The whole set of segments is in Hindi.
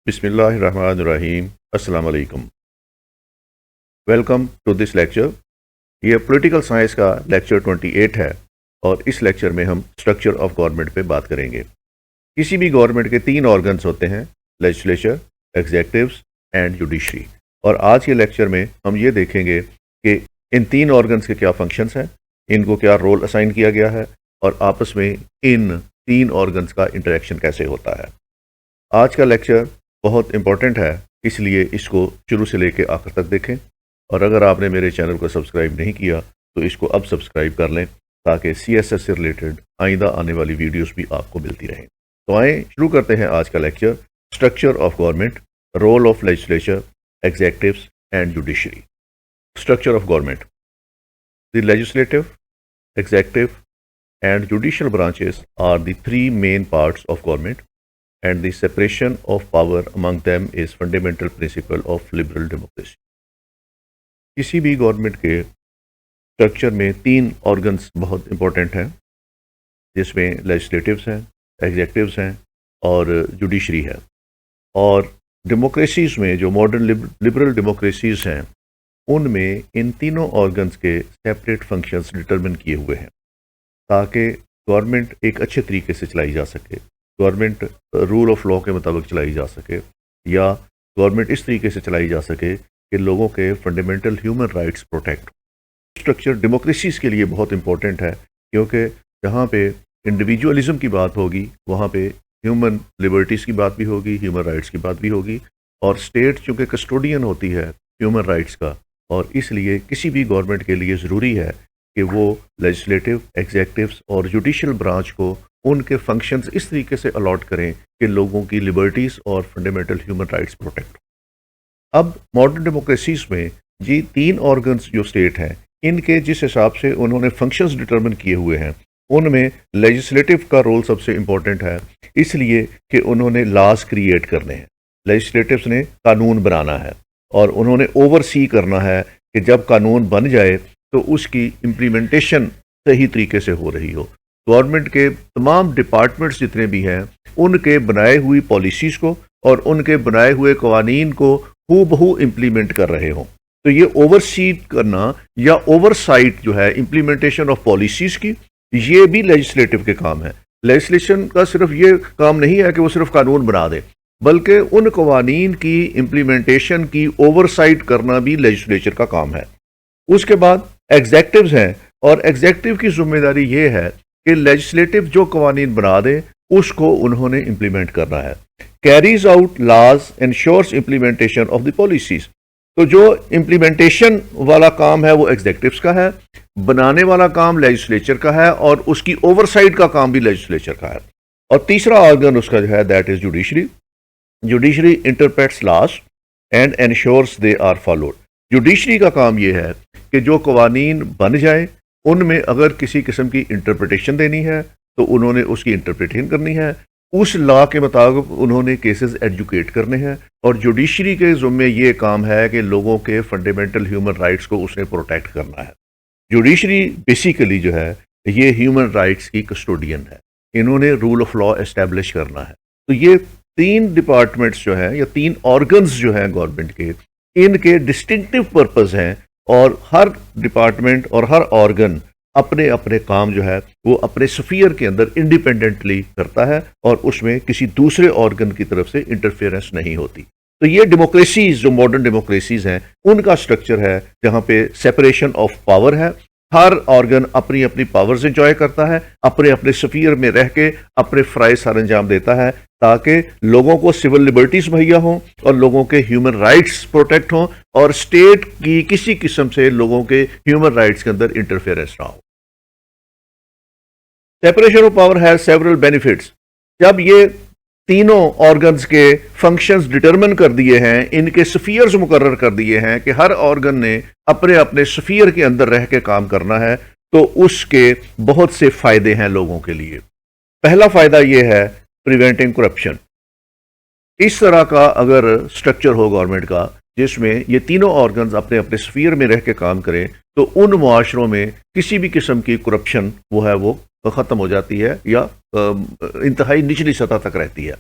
बिस्मिल्लाहिर्रहमानिर्रहीम। अस्सलाम वालेकुम। Welcome to this lecture. ये पॉलिटिकल साइंस का लेक्चर 28 है और इस लेक्चर में हम स्ट्रक्चर ऑफ गवर्नमेंट पे बात करेंगे। किसी भी गवर्नमेंट के तीन ऑर्गन्स होते हैं, लेजिस्लेचर, एग्जीक्यूटिव्स एंड जुडिशरी। और आज के लेक्चर में हम ये देखेंगे कि इन तीन ऑर्गन्स के क्या फंक्शंस हैं, इनको क्या रोल असाइन किया गया है और आपस में इन तीन ऑर्गन्स का इंटरेक्शन कैसे होता है। आज का लेक्चर बहुत इंपॉर्टेंट है, इसलिए इसको शुरू से लेकर आखिर तक देखें। और अगर आपने मेरे चैनल को सब्सक्राइब नहीं किया तो इसको अब सब्सक्राइब कर लें ताकि CSS से रिलेटेड आइंदा आने वाली वीडियोस भी आपको मिलती रहें। तो आए शुरू करते हैं आज का lecture. Structure of government, role of legislature, executives and judiciary. Structure of government. The legislative, executive and judicial branches are the three main parts of government and the separation of power among them is fundamental principle of liberal democracy। किसी भी गवर्नमेंट के स्ट्रक्चर में तीन ऑर्गन्स बहुत इंपॉर्टेंट हैं, जिसमें लेजिस्लेटिव्स हैं, एग्जीक्यूटिव्स हैं और जुडिशरी है। और डेमोक्रेसीज़ में, जो मॉडर्न लिबरल डेमोक्रेसीज़ हैं, उनमें इन तीनों ऑर्गन्स के सेपरेट फंक्शंस डिटरमिन किए हुए हैं ताकि गवर्नमेंट एक अच्छे तरीके से चलाई जा सके, गवर्नमेंट रूल ऑफ लॉ के मुताबिक चलाई जा सके, या गवर्नमेंट इस तरीके से चलाई जा सके कि लोगों के fundamental human rights protect. Structure democracies के लिए बहुत इंपॉर्टेंट है क्योंकि जहाँ पे इंडिविजुअलिज्म की बात होगी वहाँ पे ह्यूमन लिबर्टीज़ की बात भी होगी, ह्यूमन राइट्स की बात भी होगी। और स्टेट चूँकि कस्टोडियन होती है ह्यूमन राइट्स का, और इसलिए किसी भी गवर्नमेंट के लिए ज़रूरी है कि वो लेजिस्लेटिव, एग्जीक्यूटिव्स और जुडिशियल ब्रांच को उनके फंक्शंस इस तरीके से अलॉट करें कि लोगों की लिबर्टीज़ और फंडामेंटल ह्यूमन राइट्स प्रोटेक्ट। अब मॉडर्न डेमोक्रेसीज़ में जी तीन ऑर्गन्स जो स्टेट हैं, इनके जिस हिसाब से उन्होंने फंक्शंस डिटरमिन किए हुए हैं, उनमें लेजिस्लेटिव का रोल सबसे इम्पोर्टेंट है, इसलिए कि उन्होंने लॉज क्रिएट करने हैं। लेजिस्लेटिव्स ने कानून बनाना है और उन्होंने ओवरसी करना है कि जब कानून बन जाए तो उसकी इम्प्लीमेंटेशन सही तरीके से हो रही हो। गवर्नमेंट के तमाम डिपार्टमेंट्स जितने भी हैं, उनके बनाए हुई पॉलिसीज़ को और उनके बनाए हुए कवानीन को हूबहू इम्प्लीमेंट कर रहे हों। तो ये ओवरसी करना या ओवरसाइट जो है इम्प्लीमेंटेशन ऑफ पॉलिसीज़ की, ये भी लेजिस्लेटिव के काम है। लेजिस्लेशन का सिर्फ ये काम नहीं है कि वो सिर्फ कानून बना दे, बल्कि उन कवानीन की इम्प्लीमेंटेशन की ओवरसाइट करना भी लेजिस्लेचर का काम है। उसके बाद एग्जीक्यूटिव्स हैं और एग्जीक्यूटिव की जिम्मेदारी ये है कि लेजिस्लेटिव जो कवानीन बना दे उसको उन्होंने इम्प्लीमेंट करना है। Carries out laws, ensures implementation of the policies. तो जो इम्प्लीमेंटेशन वाला काम है वो एग्जीक्यूटिव्स का है, बनाने वाला काम लेजिस्लेचर का है और उसकी ओवरसाइट का काम भी लेजिस्लेचर का है। और तीसरा ऑर्गन उसका जो है that is judiciary. Judiciary interprets laws and ensures they are followed. Judiciary का काम ये है कि जो कवानीन बन जाए उनमें अगर किसी किस्म की इंटरप्रिटेशन देनी है तो उन्होंने उसकी इंटरप्रिटेशन करनी है, उस लॉ के मुताबिक उन्होंने केसेस एजुकेट करने हैं। और जुडिशरी के ज़िम्मे ये काम है कि लोगों के फंडामेंटल ह्यूमन राइट्स को उसने प्रोटेक्ट करना है। जुडिशरी बेसिकली जो है ये ह्यूमन राइट्स की कस्टोडियन है, इन्होंने रूल ऑफ लॉ एस्टेब्लिश करना है। तो ये तीन डिपार्टमेंट्स जो हैं या तीन ऑर्गन्स जो हैं गवर्नमेंट के, इनके डिस्टिंक्टिव पर्पस हैं और हर डिपार्टमेंट और हर ऑर्गन अपने अपने काम जो है वो अपने स्फीयर के अंदर इंडिपेंडेंटली करता है और उसमें किसी दूसरे ऑर्गन की तरफ से इंटरफेरेंस नहीं होती। तो ये डेमोक्रेसीज जो मॉडर्न डेमोक्रेसीज हैं उनका स्ट्रक्चर है जहाँ पे सेपरेशन ऑफ पावर है। हर ऑर्गन अपनी अपनी पावर्स एंजॉय करता है, अपने अपने स्फीयर में रह के अपने फ़राइज़ सर अंजाम देता है ताकि लोगों को सिविल लिबर्टीज़ मुहैया हों और लोगों के ह्यूमन राइट्स प्रोटेक्ट हों और स्टेट की किसी किस्म से लोगों के ह्यूमन राइट्स के अंदर इंटरफेरेंस ना हो। Separation of power has several benefits. जब ये तीनों ऑर्गन्स के फंक्शंस डिटरमिन कर दिए हैं, इनके स्फीयर्स मुकर्रर कर दिए हैं कि हर ऑर्गन ने अपने अपने स्फीयर के अंदर रह के काम करना है, तो उसके बहुत से फायदे हैं लोगों के लिए। पहला फायदा यह है प्रिवेंटिंग करप्शन। इस तरह का अगर स्ट्रक्चर हो गवर्नमेंट का जिसमें ये तीनों ऑर्गन्स अपने अपने स्फीयर में रह के काम करें, तो उन मुआशरों में किसी भी किस्म की करप्शन वो ख़त्म हो जाती है या इंतहाई निचली सतह तक रहती है।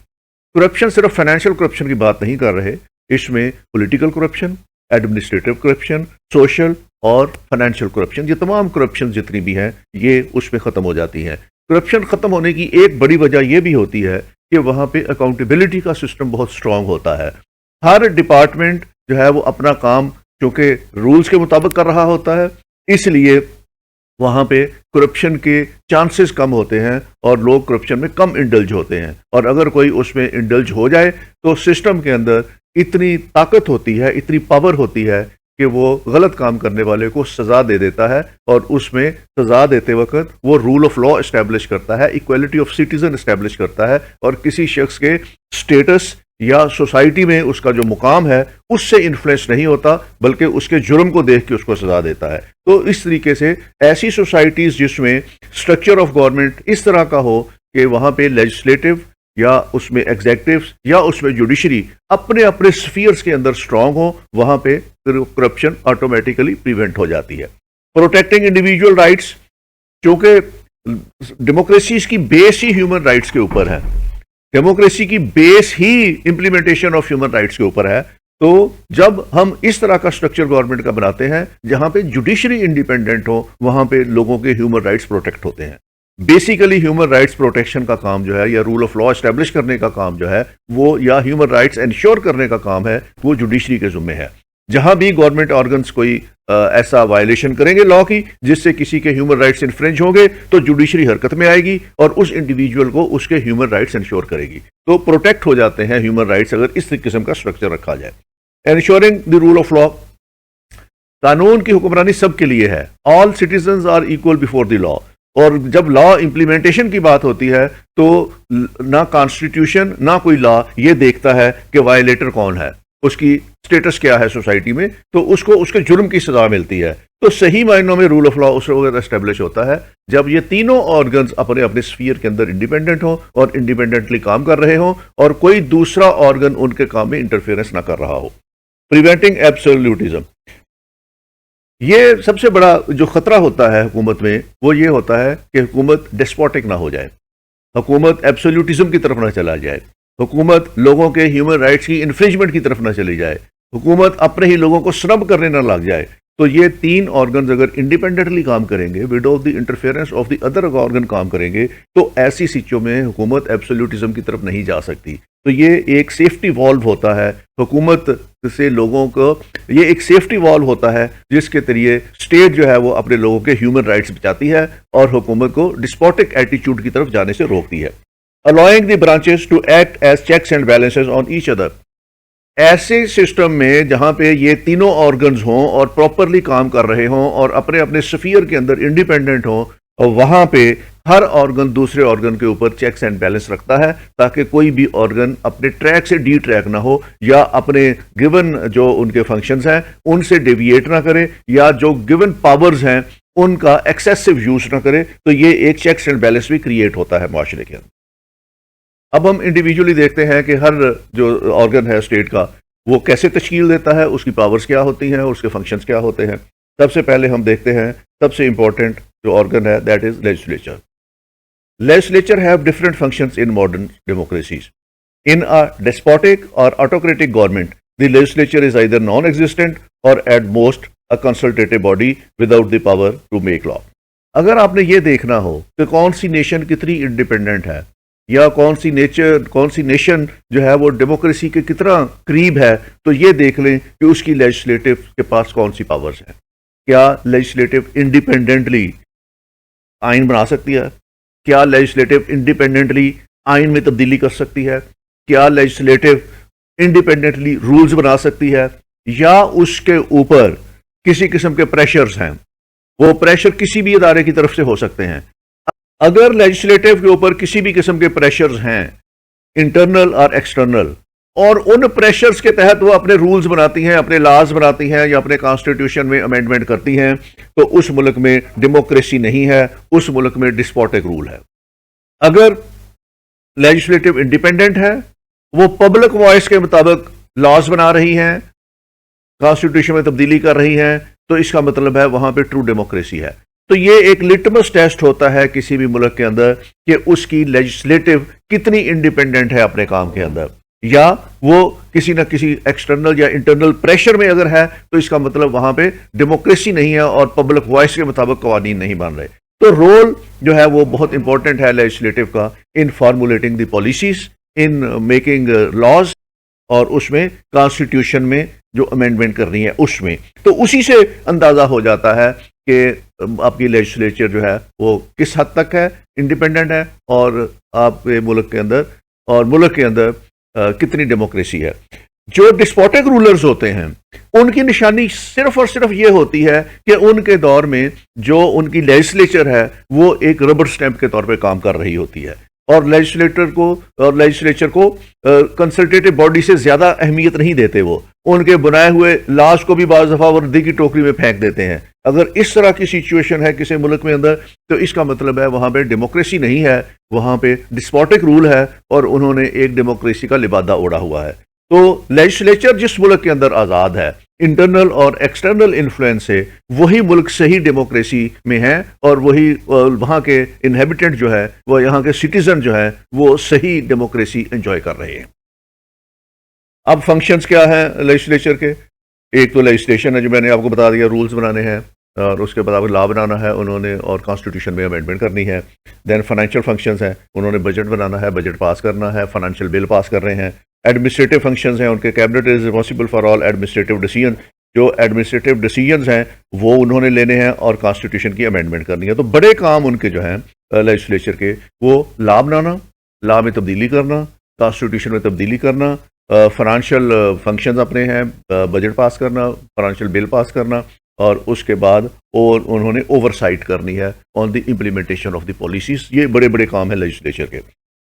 करप्शन सिर्फ फाइनेंशियल करप्शन की बात नहीं कर रहे, इसमें political corruption, administrative corruption, social और फाइनेंशियल करप्शन, ये तमाम करप्शन जितनी भी हैं ये उसमें ख़त्म हो जाती हैं। करप्शन ख़त्म होने की एक बड़ी वजह यह भी होती है कि वहाँ पे अकाउंटेबिलिटी का सिस्टम बहुत स्ट्रांग होता है। हर डिपार्टमेंट जो है वो अपना काम क्योंकि रूल्स के मुताबिक कर रहा होता है, इसलिए वहाँ पे करप्शन के चांसेस कम होते हैं और लोग करप्शन में कम इंडल्ज होते हैं। और अगर कोई उसमें इंडल्ज हो जाए तो सिस्टम के अंदर इतनी ताकत होती है, इतनी पावर होती है कि वो गलत काम करने वाले को सज़ा दे देता है और उसमें सज़ा देते वक्त वो रूल ऑफ लॉ इस्टेब्लिश करता है, इक्वलिटी ऑफ सिटीजन इस्टेब्लिश करता है और किसी शख्स के स्टेटस या सोसाइटी में उसका जो मुकाम है उससे इन्फ्लुएंस नहीं होता, बल्कि उसके जुर्म को देख के उसको सजा देता है। तो इस तरीके से ऐसी सोसाइटीज़ जिसमें स्ट्रक्चर ऑफ गवर्नमेंट इस तरह का हो कि वहाँ पे लेजिस्लेटिव या उसमें एग्जेक्टिव या उसमें जुडिशरी अपने अपने स्फीयर्स के अंदर स्ट्रांग हो, वहाँ पे करप्शन ऑटोमेटिकली प्रिवेंट हो जाती है। प्रोटेक्टिंग इंडिविजुअल राइट्स, क्योंकि डेमोक्रेसीज की बेस ही ह्यूमन राइट्स के ऊपर है, डेमोक्रेसी की base he implementation of human rights के ऊपर है। तो जब हम इस तरह का स्ट्रक्चर गवर्नमेंट का बनाते हैं जहां पे जुडिशरी इंडिपेंडेंट हो, वहां पे लोगों के ह्यूमन राइट्स प्रोटेक्ट होते हैं। बेसिकली ह्यूमन राइट्स प्रोटेक्शन का काम जो है या रूल ऑफ लॉ एस्टेब्लिश करने का काम जो है वो, या ह्यूमन राइट्स इंश्योर करने का काम है, वो जुडिशरी के जुम्मे है। जहां भी गवर्नमेंट ऑर्गन्स कोई ऐसा वायलेशन करेंगे लॉ की जिससे किसी के ह्यूमन राइट्स इन्फ्रिंज होंगे तो जुडिशरी हरकत में आएगी और उस इंडिविजुअल को उसके ह्यूमन राइट्स इंश्योर करेगी। तो प्रोटेक्ट हो जाते हैं ह्यूमन राइट्स अगर इस किस्म का स्ट्रक्चर रखा जाए। Ensuring the rule of law, कानून की हुक्मरानी सबके लिए है। All citizens are equal before the law. और जब लॉ इंप्लीमेंटेशन की बात होती है तो ना कॉन्स्टिट्यूशन ना कोई लॉ ये देखता है कि वायलेटर कौन है, उसकी स्टेटस क्या है सोसाइटी में, तो उसको उसके जुर्म की सजा मिलती है। तो सही मायनों में रूल ऑफ लॉ उस वक्त एस्टेब्लिश होता है जब ये तीनों ऑर्गन्स अपने अपने स्फीयर के अंदर इंडिपेंडेंट हो और इंडिपेंडेंटली काम कर रहे हो और कोई दूसरा ऑर्गन उनके काम में इंटरफेरेंस ना कर रहा हो। प्रिवेंटिंग एब्सोल्यूटिज्म, ये सबसे बड़ा जो खतरा होता है हुकूमत में वो ये होता है कि हुकूमत डेस्पोटिक ना हो जाए, हुकूमत एब्सोल्यूटिज्म की तरफ ना चला जाए, हुकूमत लोगों के ह्यूमन राइट्स की इन्फ्रिंजमेंट की तरफ ना चली जाए, हुकूमत अपने ही लोगों को स्नब करने ना लग जाए। तो ये तीन ऑर्गन्स अगर इंडिपेंडेंटली काम करेंगे, without the interference of the other organ काम करेंगे, तो ऐसी सिचुएशन में हुकूमत एब्सोल्यूटिज्म की तरफ नहीं जा सकती। तो ये एक सेफ्टी वॉल्व होता है हुकूमत से लोगों को, ये एक सेफ्टी वॉल्व होता है जिसके जरिए स्टेट जो है वो अपने लोगों के ह्यूमन राइट्स बचाती है और हुकूमत को डिस्पोटिक एटीट्यूड की तरफ जाने से रोकती है। Allowing the branches to act as checks and balances on each other, ऐसे सिस्टम में जहां पे ये तीनों ऑर्गन्स हों और प्रॉपरली काम कर रहे हों और अपने अपने स्फीयर के अंदर इंडिपेंडेंट हों, और वहां पे हर ऑर्गन दूसरे ऑर्गन के ऊपर चेक्स एंड बैलेंस रखता है ताकि कोई भी ऑर्गन अपने ट्रैक से डी ट्रैक ना हो या अपने गिवन जो उनके फंक्शंस हैं उनसे डेविएट ना करे या जो गिवन पावर्स हैं उनका एक्सेसिव यूज ना करे। तो ये एक चेक्स एंड बैलेंस भी क्रिएट होता है माशरे के अंदर। अब हम इंडिविजुअली देखते हैं कि हर जो ऑर्गन है स्टेट का वो कैसे तश्कील देता है, उसकी पावर्स क्या होती हैं, उसके फंक्शंस क्या होते हैं। सबसे पहले हम देखते हैं सबसे इंपॉर्टेंट जो ऑर्गन है that is legislature. Legislature have different functions in modern democracies. In a despotic or autocratic government, the legislature is either non-existent or at most a consultative body without the power to make law. अगर आपने ये देखना हो कि कौन सी नेशन कितनी इंडिपेंडेंट है या कौन सी नेशन जो है वो डेमोक्रेसी के कितना करीब है, तो ये देख लें कि उसकी लेजिस्लेटिव के पास कौन सी पावर्स हैं। क्या लेजिस्लेटिव इंडिपेंडेंटली आइन बना सकती है? क्या लेजिस्लेटिव इंडिपेंडेंटली आइन में तब्दीली कर सकती है? क्या लेजिस्लेटिव इंडिपेंडेंटली रूल्स बना सकती है? या उसके ऊपर किसी किस्म के प्रेशर्स हैं, वो प्रेशर किसी भी इदारे की तरफ से हो सकते हैं। अगर लेजिस्लेटिव के ऊपर किसी भी किस्म के प्रेशर्स हैं, इंटरनल और एक्सटर्नल, और उन प्रेशर्स के तहत वो अपने रूल्स बनाती हैं, अपने लॉज बनाती हैं या अपने कॉन्स्टिट्यूशन में अमेंडमेंट करती हैं, तो उस मुल्क में डेमोक्रेसी नहीं है, उस मुल्क में डिस्पोटिक रूल है। अगर लेजिस्लेटिव इंडिपेंडेंट है, वो पब्लिक वॉइस के मुताबिक लॉज बना रही हैं, कॉन्स्टिट्यूशन में तब्दीली कर रही हैं, तो इसका मतलब है वहां पे ट्रू डेमोक्रेसी है। तो ये एक लिटमस टेस्ट होता है किसी भी मुल्क के अंदर कि उसकी लेजिस्लेटिव कितनी इंडिपेंडेंट है अपने काम के अंदर, या वो किसी ना किसी एक्सटर्नल या इंटरनल प्रेशर में अगर है तो इसका मतलब वहां पे डेमोक्रेसी नहीं है और पब्लिक वॉइस के मुताबिक कवानीन नहीं बन रहे। तो रोल जो है वो बहुत इंपॉर्टेंट है लेजिस्लेटिव का in formulating the policies, in making laws, और उसमें कॉन्स्टिट्यूशन में जो अमेंडमेंट करनी है उसमें। तो उसी से अंदाजा हो जाता है कि आपकी लेजिस्लेचर जो है वो किस हद तक है, इंडिपेंडेंट है, और आपके मुल्क के अंदर कितनी डेमोक्रेसी है। जो डिस्पोटिक रूलर्स होते हैं उनकी निशानी सिर्फ और सिर्फ ये होती है कि उनके दौर में जो उनकी लेजिस्लेचर है वो एक रबर स्टैंप के तौर पे काम कर रही होती है, और लेजिस्लेचर को कंसल्टेटिव बॉडी से ज्यादा अहमियत नहीं देते। वो उनके बनाए हुए लॉज को भी बाज़ दफा वर्दी की टोकरी में फेंक देते हैं। अगर इस तरह की सिचुएशन है किसी मुल्क में अंदर, तो इसका मतलब है वहां पे डेमोक्रेसी नहीं है, वहां पे डिस्पोटिक रूल है और उन्होंने एक डेमोक्रेसी का लिबादा ओढ़ा हुआ है। तो लेजिस्लेचर जिस मुल्क के अंदर आज़ाद है इंटरनल और एक्सटर्नल इन्फ्लुएंस से, वही मुल्क सही डेमोक्रेसी में है, और वही वहाँ के इनहेबिटेंट जो है, वो यहाँ के सिटीजन जो है, वो सही डेमोक्रेसी एंजॉय कर रहे हैं। अब फंक्शंस क्या हैं लेजिस्लेचर के? एक तो लेजिस्लेशन है, जो मैंने आपको बता दिया, रूल्स बनाने हैं, और उसके बाद आपको लॉ बनाना है उन्होंने, और कॉन्स्टिट्यूशन में अमेंडमेंट करनी है। देन फाइनेंशियल फंक्शंस हैं, उन्होंने बजट बनाना है, बजट पास करना है, फाइनेंशियल बिल पास कर रहे हैं। एडमिनिस्ट्रेटिव फंक्शंस हैं उनके, cabinet is responsible for all administrative decision, जो एडमिनिस्ट्रेटिव डिसीजंस हैं वो उन्होंने लेने हैं, और कॉन्स्टिट्यूशन की अमेंडमेंट करनी है। तो बड़े काम उनके जो हैं लेजिस्लेचर के, वो लॉ बनाना, लॉ में तब्दीली करना, कॉन्स्टिट्यूशन में तब्दीली करना, फाइनेंशियल फंक्शंस अपने हैं, बजट पास करना, फाइनेंशियल बिल पास करना, और उसके बाद और उन्होंने ओवरसाइट करनी है on the implementation of the policies. ये बड़े बड़े काम हैं लेजिस्लेचर के।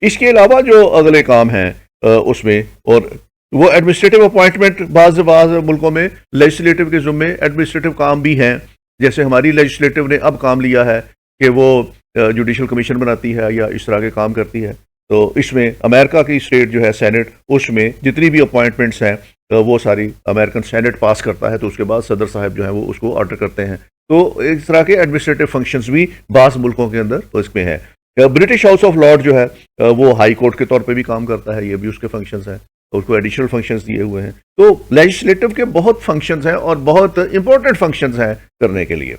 इसके अलावा जो अगले काम हैं उसमें, और वो एडमिनिस्ट्रेटिव अपॉइंटमेंट, बाज़ मुल्कों में लेजिस्लेटिव के ज़ुम्मे एडमिनिस्ट्रेटिव काम भी हैं। जैसे हमारी लेजिस्लेटिव ने अब काम लिया है कि वो जुडिशल कमीशन बनाती है या इस तरह के काम करती है। तो इसमें अमेरिका की स्टेट जो है सेनेट, उसमें जितनी भी अपॉइंटमेंट्स हैं वो सारी अमेरिकन सेनेट पास करता है, तो उसके बाद सदर साहब जो है वो उसको ऑर्डर करते हैं। तो इस तरह के एडमिनिस्ट्रेटिव फंक्शंस भी बाज़ मुल्कों के अंदर तो इसमें है। ब्रिटिश हाउस ऑफ लॉर्ड जो है वो हाई कोर्ट के तौर पे भी काम करता है, ये भी उसके फंक्शंस हैं, तो उसको एडिशनल फंक्शंस दिए हुए हैं। तो लेजिस्लेटिव के बहुत फंक्शंस हैं और बहुत इंपॉर्टेंट फंक्शंस हैं करने के लिए।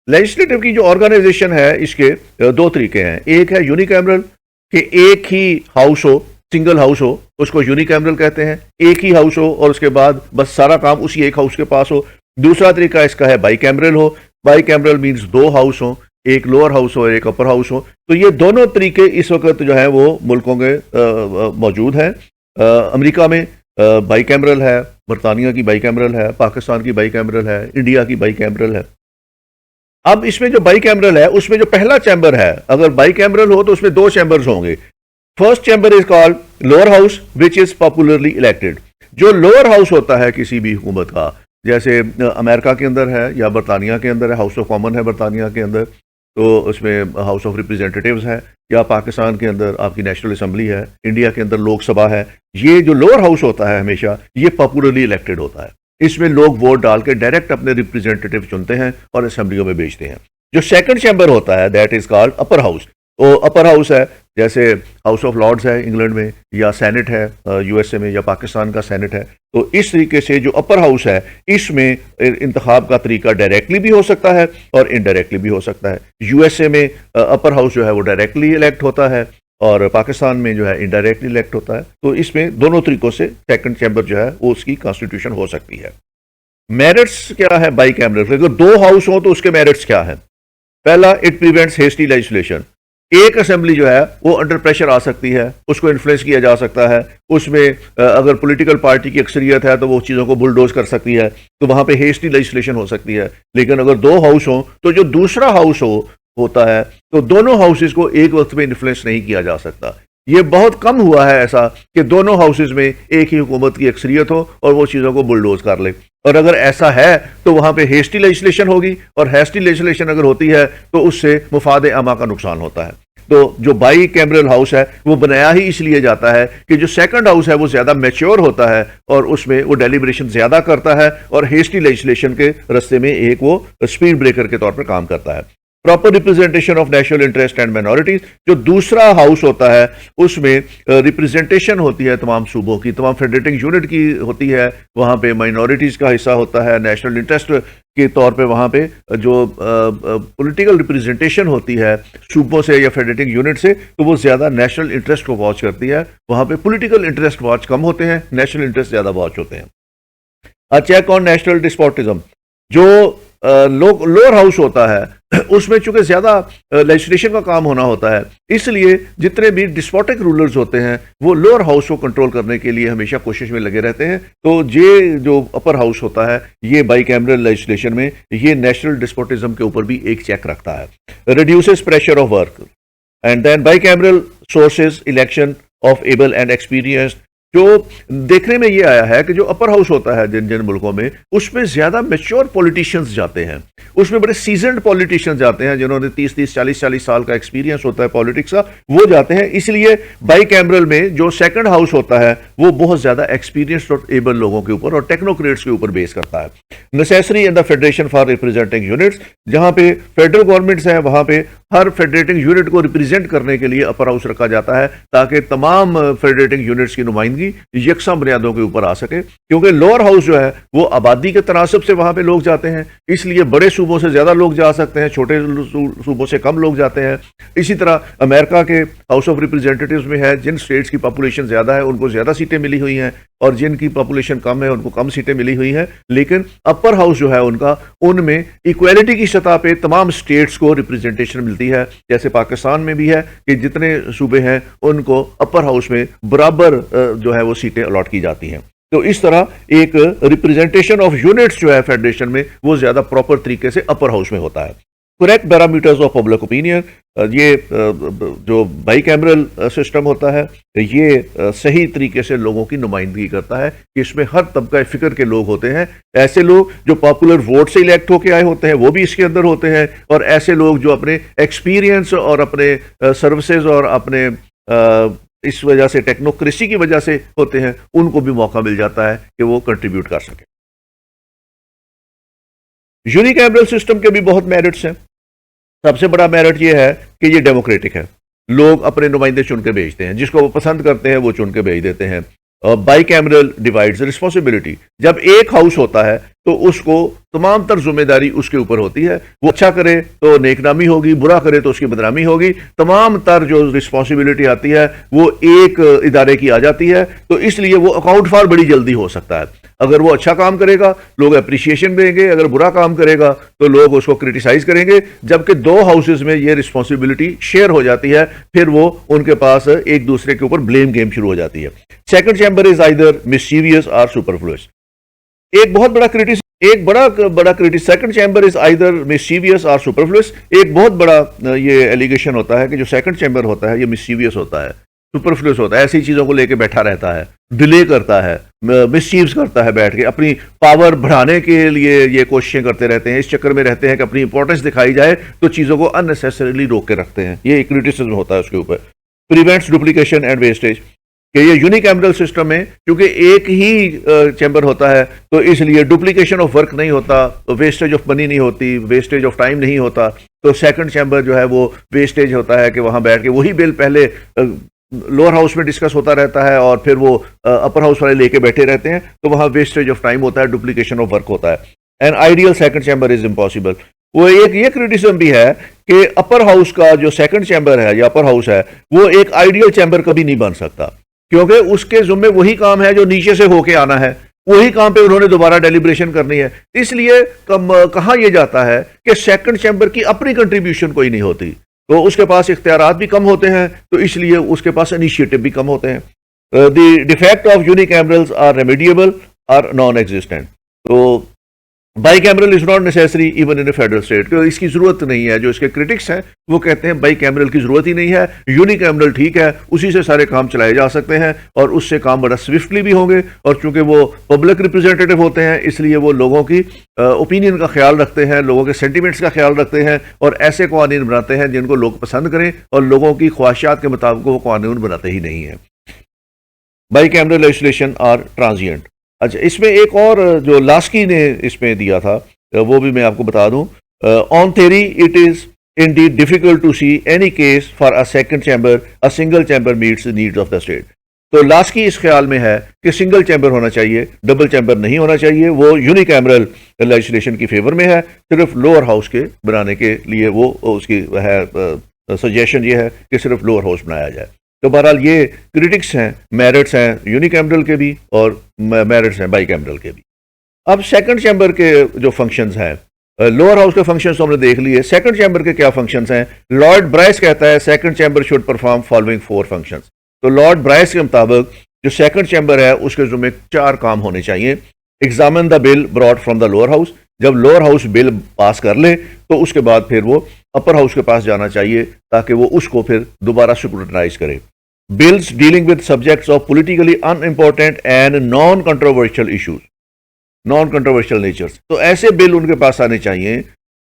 लेजिस्लेटिव की जो ऑर्गेनाइजेशन है, इसके दो तरीके हैं। एक है यूनिकैमरल, कि एक ही हाउस हो, सिंगल हाउस हो, उसको यूनिकैमरल कहते हैं, एक ही हाउस हो और उसके बाद बस सारा काम उसी एक हाउस के पास हो। दूसरा तरीका इसका है बाईकैमरल हो। बाईकैमरल मीन्स दो हाउस हो, एक लोअर हाउस हो और एक अपर हाउस हो। तो ये दोनों तरीके इस वक्त जो है वो मुल्कों के मौजूद हैं। अमेरिका में बाईकैमरल है, बरतानिया की बाईकैमरल है, पाकिस्तान की बाईकैमरल है, इंडिया की बाईकैमरल है। अब इसमें जो बाईकैमरल है उसमें जो पहला चैम्बर है, अगर बाईकैमरल हो तो उसमें दो चैम्बर्स होंगे। First chamber is called lower house which is popularly elected. जो लोअर हाउस होता है किसी भी हुकूमत का, जैसे अमेरिका के अंदर है या बरतानिया के अंदर है, हाउस ऑफ कॉमन है बरतानिया के अंदर, तो उसमें हाउस ऑफ रिप्रेजेंटेटिव्स है, या पाकिस्तान के अंदर आपकी नेशनल असेंबली है, इंडिया के अंदर लोकसभा है। ये जो लोअर हाउस होता है हमेशा ये पॉपुलरली इलेक्टेड होता है। इसमें लोग वोट डाल के डायरेक्ट अपने रिप्रेजेंटेटिव चुनते हैं और असेंबलियों में भेजते हैं। जो सेकंड चैम्बर होता है that is called upper house. तो अपर हाउस है जैसे हाउस ऑफ लॉर्ड्स है इंग्लैंड में, या सेनेट है यूएसए में, या पाकिस्तान का सेनेट है। तो इस तरीके से जो अपर हाउस है इसमें इंतखाब का तरीका डायरेक्टली भी हो सकता है और इनडायरेक्टली भी हो सकता है। यूएसए में अपर हाउस जो है वो डायरेक्टली इलेक्ट होता है और पाकिस्तान में जो है इनडायरेक्टली इलेक्ट होता है। तो इसमें दोनों तरीकों से सेकंड चैम्बर जो है वो उसकी कॉन्स्टिट्यूशन हो सकती है। मेरिट्स क्या है बाईकैमरल? अगर दो हाउस हो तो उसके मेरिट्स क्या है? पहला, इट प्रिवेंट्स हेस्टी लेजिस्लेशन। एक असेंबली जो है वो अंडर प्रेशर आ सकती है, उसको इन्फ्लुएंस किया जा सकता है, उसमें अगर पॉलिटिकल पार्टी की अक्सरियत है तो वो चीज़ों को बुलडोज कर सकती है, तो वहाँ पे हेस्टी लेजिस्लेशन हो सकती है। लेकिन अगर दो हाउस हो तो जो दूसरा हाउस होता है तो दोनों हाउसेज को एक वक्त में इन्फ्लुएंस नहीं किया जा सकता। ये बहुत कम हुआ है ऐसा कि दोनों हाउसेज में एक ही हुकूमत की अक्सरियत हो और वो चीज़ों को बुलडोज कर ले। और अगर ऐसा है तो वहाँ पे हेस्टी लेजिस्लेशन होगी, और हेस्टी लेजिस्लेशन अगर होती है तो उससे मुफाद आमा का नुकसान होता है। तो जो बाई कैमरल हाउस है वो बनाया ही इसलिए जाता है कि जो सेकंड हाउस है वो ज्यादा मैच्योर होता है और उसमें वो डेलिब्रेशन ज्यादा करता है और हेस्टी लेजिस्लेशन के रास्ते में एक वो स्पीड ब्रेकर के तौर पर काम करता है। Proper representation of national interest and minorities, जो दूसरा हाउस होता है उसमें रिप्रेजेंटेशन होती है तमाम सूबों की, तमाम फेडरेटिंग यूनिट की होती है, वहां पे माइनॉरिटीज का हिस्सा होता है, नेशनल इंटरेस्ट के तौर पे वहां पे जो पॉलिटिकल रिप्रेजेंटेशन होती है सूबों से या फेडरेटिंग यूनिट से, तो वो ज्यादा नेशनल इंटरेस्ट को वॉच करती है। वहां पे पॉलिटिकल इंटरेस्ट वॉच कम होते हैं, नेशनल इंटरेस्ट ज्यादा वॉच होते हैं। चेक ऑन नेशनल डिस्पोटिज्म, जो लोअर हाउस होता है उसमें चूंकि ज्यादा लेजिस्लेशन का काम होना होता है, इसलिए जितने भी डिस्पोटिक रूलर्स होते हैं वो लोअर हाउस को कंट्रोल करने के लिए हमेशा कोशिश में लगे रहते हैं। तो ये जो अपर हाउस होता है ये बाइकैमरल लेजिस्लेशन में ये नेशनल डिस्पोटिज्म के ऊपर भी एक चेक रखता है। Reduces pressure of work and then bicameral sources election of able and experienced. जो देखने में ये आया है कि जो अपर हाउस होता है जिन जिन मुल्कों में, उसमें ज्यादा मैच्योर पॉलिटिशियंस जाते हैं, उसमें बड़े सीजन्ड पॉलिटिशियंस जाते हैं जिन्होंने 30-30 40-40 साल का एक्सपीरियंस होता है पॉलिटिक्स का, वो जाते हैं। इसलिए बाइकैमरल में जो सेकंड हाउस होता है वो बहुत ज्यादा एक्सपीरियंस्ड और एबल लोगों के ऊपर और टेक्नोक्रेट्स के ऊपर बेस करता है। Necessary in the federation for representing units, जहां पे फेडरल गवर्नमेंट्स है वहां पे हर फेडरेटिंग यूनिट को रिप्रेजेंट करने के लिए अपर हाउस रखा जाता है ताकि तमाम फेडरेटिंग यूनिट्स की नुमाइंदगी यकसा बुनियादों के ऊपर आ सके। क्योंकि लोअर हाउस जो है वो आबादी के तनासब से वहां पे लोग जाते हैं, इसलिए बड़े सूबों से ज्यादा लोग जा सकते हैं, छोटे सूबों से कम लोग जाते हैं। इसी तरह अमेरिका के हाउस ऑफ रिप्रेजेंटेटिव्स में है, जिन स्टेट्स की पॉपुलेशन ज्यादा है उनको ज्यादा सीटें मिली हुई हैं और जिनकी पॉपुलेशन कम है उनको कम सीटें मिली हुई हैं। लेकिन अपर हाउस जो है उनका, उनमें इक्वालिटी की सतह पे तमाम स्टेट्स को रिप्रेजेंटेशन मिलती है। जैसे पाकिस्तान में भी है कि जितने सूबे हैं उनको अपर हाउस में बराबर जो है वो सीटें अलॉट की जाती हैं। तो इस तरह एक रिप्रेजेंटेशन ऑफ यूनिट्स जो है फेडरेशन में वो ज्यादा प्रॉपर तरीके से अपर हाउस में होता है। Correct parameters of public opinion, ये जो बाइकैमरल सिस्टम होता है ये सही तरीके से लोगों की नुमाइंदगी करता है कि इसमें हर तबका फिक्र के लोग होते हैं। ऐसे लोग जो पॉपुलर वोट से इलेक्ट होके आए होते हैं वो भी इसके अंदर होते हैं, और ऐसे लोग जो अपने एक्सपीरियंस और अपने सर्विसेज और अपने इस वजह से टेक्नोक्रेसी की वजह से होते हैं, उनको भी मौका मिल जाता है कि वो कंट्रीब्यूट कर सके। यूनिकैमरल सिस्टम के भी बहुत मेरिट्स हैं। सबसे बड़ा मेरिट ये है कि ये डेमोक्रेटिक है, लोग अपने नुमाइंदे चुन के भेजते हैं, जिसको वो पसंद करते हैं वो चुन के भेज देते हैं। बाइकैमरल डिवाइड्स रिस्पॉन्सिबिलिटी, जब एक हाउस होता है तो उसको तमाम तर जिम्मेदारी उसके ऊपर होती है, वो अच्छा करे तो नेकनामी होगी, बुरा करे तो उसकी बदनामी होगी, तमाम तर जो रिस्पॉन्सिबिलिटी आती है वो एक इदारे की आ जाती है। तो इसलिए वो अकाउंट फॉर बड़ी जल्दी हो सकता है। अगर वो अच्छा काम करेगा लोग अप्रिसिएशन देंगे, अगर बुरा काम करेगा तो लोग उसको क्रिटिसाइज करेंगे। जबकि दो हाउसेज में ये रिस्पॉन्सिबिलिटी शेयर हो जाती है, फिर वो उनके पास एक दूसरे के ऊपर ब्लेम गेम शुरू हो जाती है। Second chamber is either mischievous और सुपरफ्लुअस। एक बहुत बड़ा second chamber is either mischievous और सुपरफ्लुअस। एक बहुत बड़ा ये एलिगेशन होता है कि जो सेकंड चैम्बर होता है ये मिस्चीवियस होता है, सुपरफ्लुअस होता है, ऐसी चीजों को लेके बैठा रहता है, डिले करता है, मिसचीव्स करता है, बैठ के अपनी पावर बढ़ाने के लिए ये कोशिशें करते रहते हैं। इस चक्कर में रहते हैं कि अपनी इंपॉर्टेंस दिखाई जाए तो चीजों को अननेसेसरीली रोक के रखते हैं। ये क्रिटिसिज्म होता है उसके ऊपर। प्रिवेंट्स डुप्लीकेशन एंड वेस्टेज, कि ये यूनिकैमरल सिस्टम में क्योंकि एक ही चैम्बर होता है तो इसलिए डुप्लीकेशन ऑफ वर्क नहीं होता, वेस्टेज ऑफ मनी नहीं होती, वेस्टेज ऑफ टाइम नहीं होता। तो सेकंड चैम्बर जो है वो वेस्टेज होता है कि वहां बैठ के वही बिल पहले लोअर हाउस में डिस्कस होता रहता है और फिर वो अपर हाउस वाले लेके बैठे रहते हैं, तो वहां वेस्टेज ऑफ टाइम होता है, डुप्लीकेशन ऑफ वर्क होता है। An ideal second chamber is impossible. वो एक ये क्रिटिसिज्म भी है कि अपर हाउस का जो सेकंड चैम्बर है या अपर हाउस है वो एक आइडियल चैम्बर कभी नहीं बन सकता, क्योंकि उसके जुम्मे वही काम है जो नीचे से होके आना है, वही काम पे उन्होंने दोबारा डेलिब्रेशन करनी है। इसलिए कहा यह जाता है कि सेकंड चैम्बर की अपनी कंट्रीब्यूशन कोई नहीं होती, तो उसके पास इख्तियारात भी कम होते हैं, तो इसलिए उसके पास इनिशिएटिव भी कम होते हैं। The defect of unicamerals are remediable or non existent. तो bicameral is not necessary even in a federal state, क्योंकि इसकी जरूरत नहीं है। जो इसके क्रिटिक्स हैं वो कहते हैं बाईकैमरल की जरूरत ही नहीं है, यूनिकैमरल ठीक है, उसी से सारे काम चलाए जा सकते हैं और उससे काम बड़ा स्विफ्टली भी होंगे। और चूंकि वो पब्लिक रिप्रेजेंटेटिव होते हैं इसलिए वो लोगों की ओपिनियन का ख्याल रखते हैं, लोगों के सेंटिमेंट्स का ख्याल रखते हैं और ऐसे कानून बनाते हैं जिनको लोग पसंद करें, और लोगों की ख्वाहिशात के मुताबिक वो कानून बनाते ही नहीं है। Bicameral legislation are transient. अच्छा, इसमें एक और जो लास्की ने इसमें दिया था वो भी मैं आपको बता दूं। On theory it is indeed difficult to see any case for a second chamber, a single chamber meets the needs of the state. तो लास्की इस ख्याल में है कि सिंगल चैम्बर होना चाहिए, डबल चैम्बर नहीं होना चाहिए। वो यूनिकैमरल लेजिस्लेशन की फेवर में है, सिर्फ लोअर हाउस के बनाने के लिए वो उसकी है सजेशन ये है कि सिर्फ लोअर हाउस बनाया जाए। तो बहरहाल ये क्रिटिक्स हैं, मेरिट्स हैं यूनिकैमरल के भी और मेरिट्स हैं बाईकैमरल के भी। अब सेकंड चैम्बर के जो फंक्शंस हैं, लोअर हाउस के फंक्शंस तो हमने देख लिए, सेकंड चैम्बर के क्या फंक्शंस हैं। लॉर्ड ब्राइस कहता है second chamber should perform following 4 functions. तो लॉर्ड ब्राइस के मुताबिक जो सेकंड चैम्बर है उसके जुम्मे 4 काम होने चाहिए। Examine the bill brought from the lower house, जब लोअर हाउस बिल पास कर ले तो उसके बाद फिर वो अपर हाउस के पास जाना चाहिए ताकि वो उसको फिर दोबारा स्क्रूटनाइज करे। Bills dealing with subjects of politically unimportant and non controversial issues, non controversial natures, तो ऐसे बिल उनके पास आने चाहिए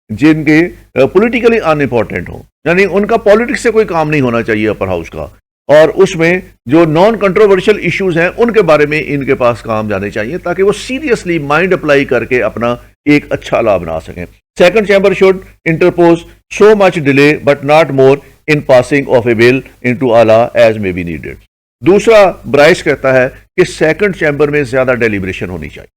जिनके पॉलिटिकली अनइम्पोर्टेंट हो, यानी उनका पॉलिटिक्स से कोई काम नहीं होना चाहिए अपर हाउस का, और उसमें जो नॉन कंट्रोवर्शियल इश्यूज हैं उनके बारे में इनके पास काम जाने चाहिए ताकि वो सीरियसली माइंड अप्लाई करके अपना एक अच्छा लॉ बना सकें। Second chamber should interpose so much delay but not more in passing of a bill into a law as may be needed. दूसरा, ब्राइस कहता है कि सेकंड चैम्बर में ज्यादा डेलिब्रेशन होनी चाहिए,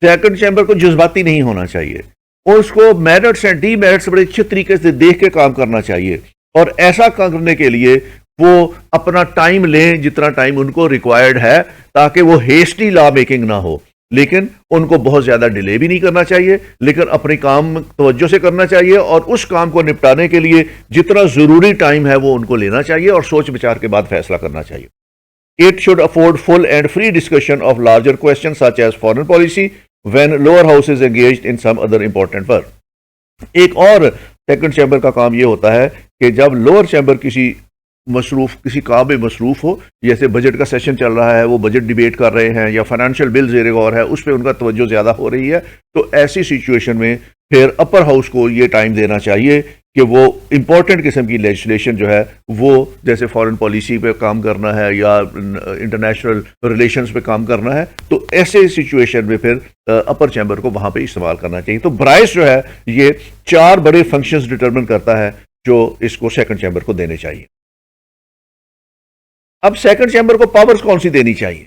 सेकंड चैम्बर को जज्बाती नहीं होना चाहिए, उसको मेरिट्स एंड डीमेरिट्स बड़े अच्छे तरीके से देख के काम करना चाहिए। और ऐसा करने के लिए वो अपना टाइम लें जितना टाइम उनको रिक्वायर्ड है ताकि वो हेस्टी लॉ मेकिंग ना हो, लेकिन उनको बहुत ज्यादा डिले भी नहीं करना चाहिए, लेकिन अपने काम तवज्जो से करना चाहिए और उस काम को निपटाने के लिए जितना जरूरी टाइम है वो उनको लेना चाहिए और सोच विचार के बाद फैसला करना चाहिए। It should afford full and free discussion of larger questions such as foreign policy when lower house is engaged in some other important work. एक और सेकंड चैम्बर का काम ये होता है कि जब लोअर चैम्बर किसी काम में मसरूफ हो, जैसे बजट का सेशन चल रहा है, वो बजट डिबेट कर रहे हैं या फाइनेंशियल बिल ज़ेर गौर है, उस पर उनका तवज्जो ज़्यादा हो रही है, तो ऐसी सिचुएशन में फिर अपर हाउस को ये टाइम देना चाहिए कि वो इंपॉर्टेंट किस्म की लेजिस्लेशन जो है वो, जैसे फॉरेन पॉलिसी पे काम करना है या इंटरनेशनल रिलेशंस पे काम करना है, तो ऐसे सिचुएशन में फिर अपर चैम्बर को वहां पे इस्तेमाल करना चाहिए। तो ब्राइस जो है ये 4 बड़े फंक्शंस डिटरमिन करता है जो इसको सेकंड चैम्बर को देने चाहिए। अब सेकंड चैम्बर को पावर्स कौन सी देनी चाहिए?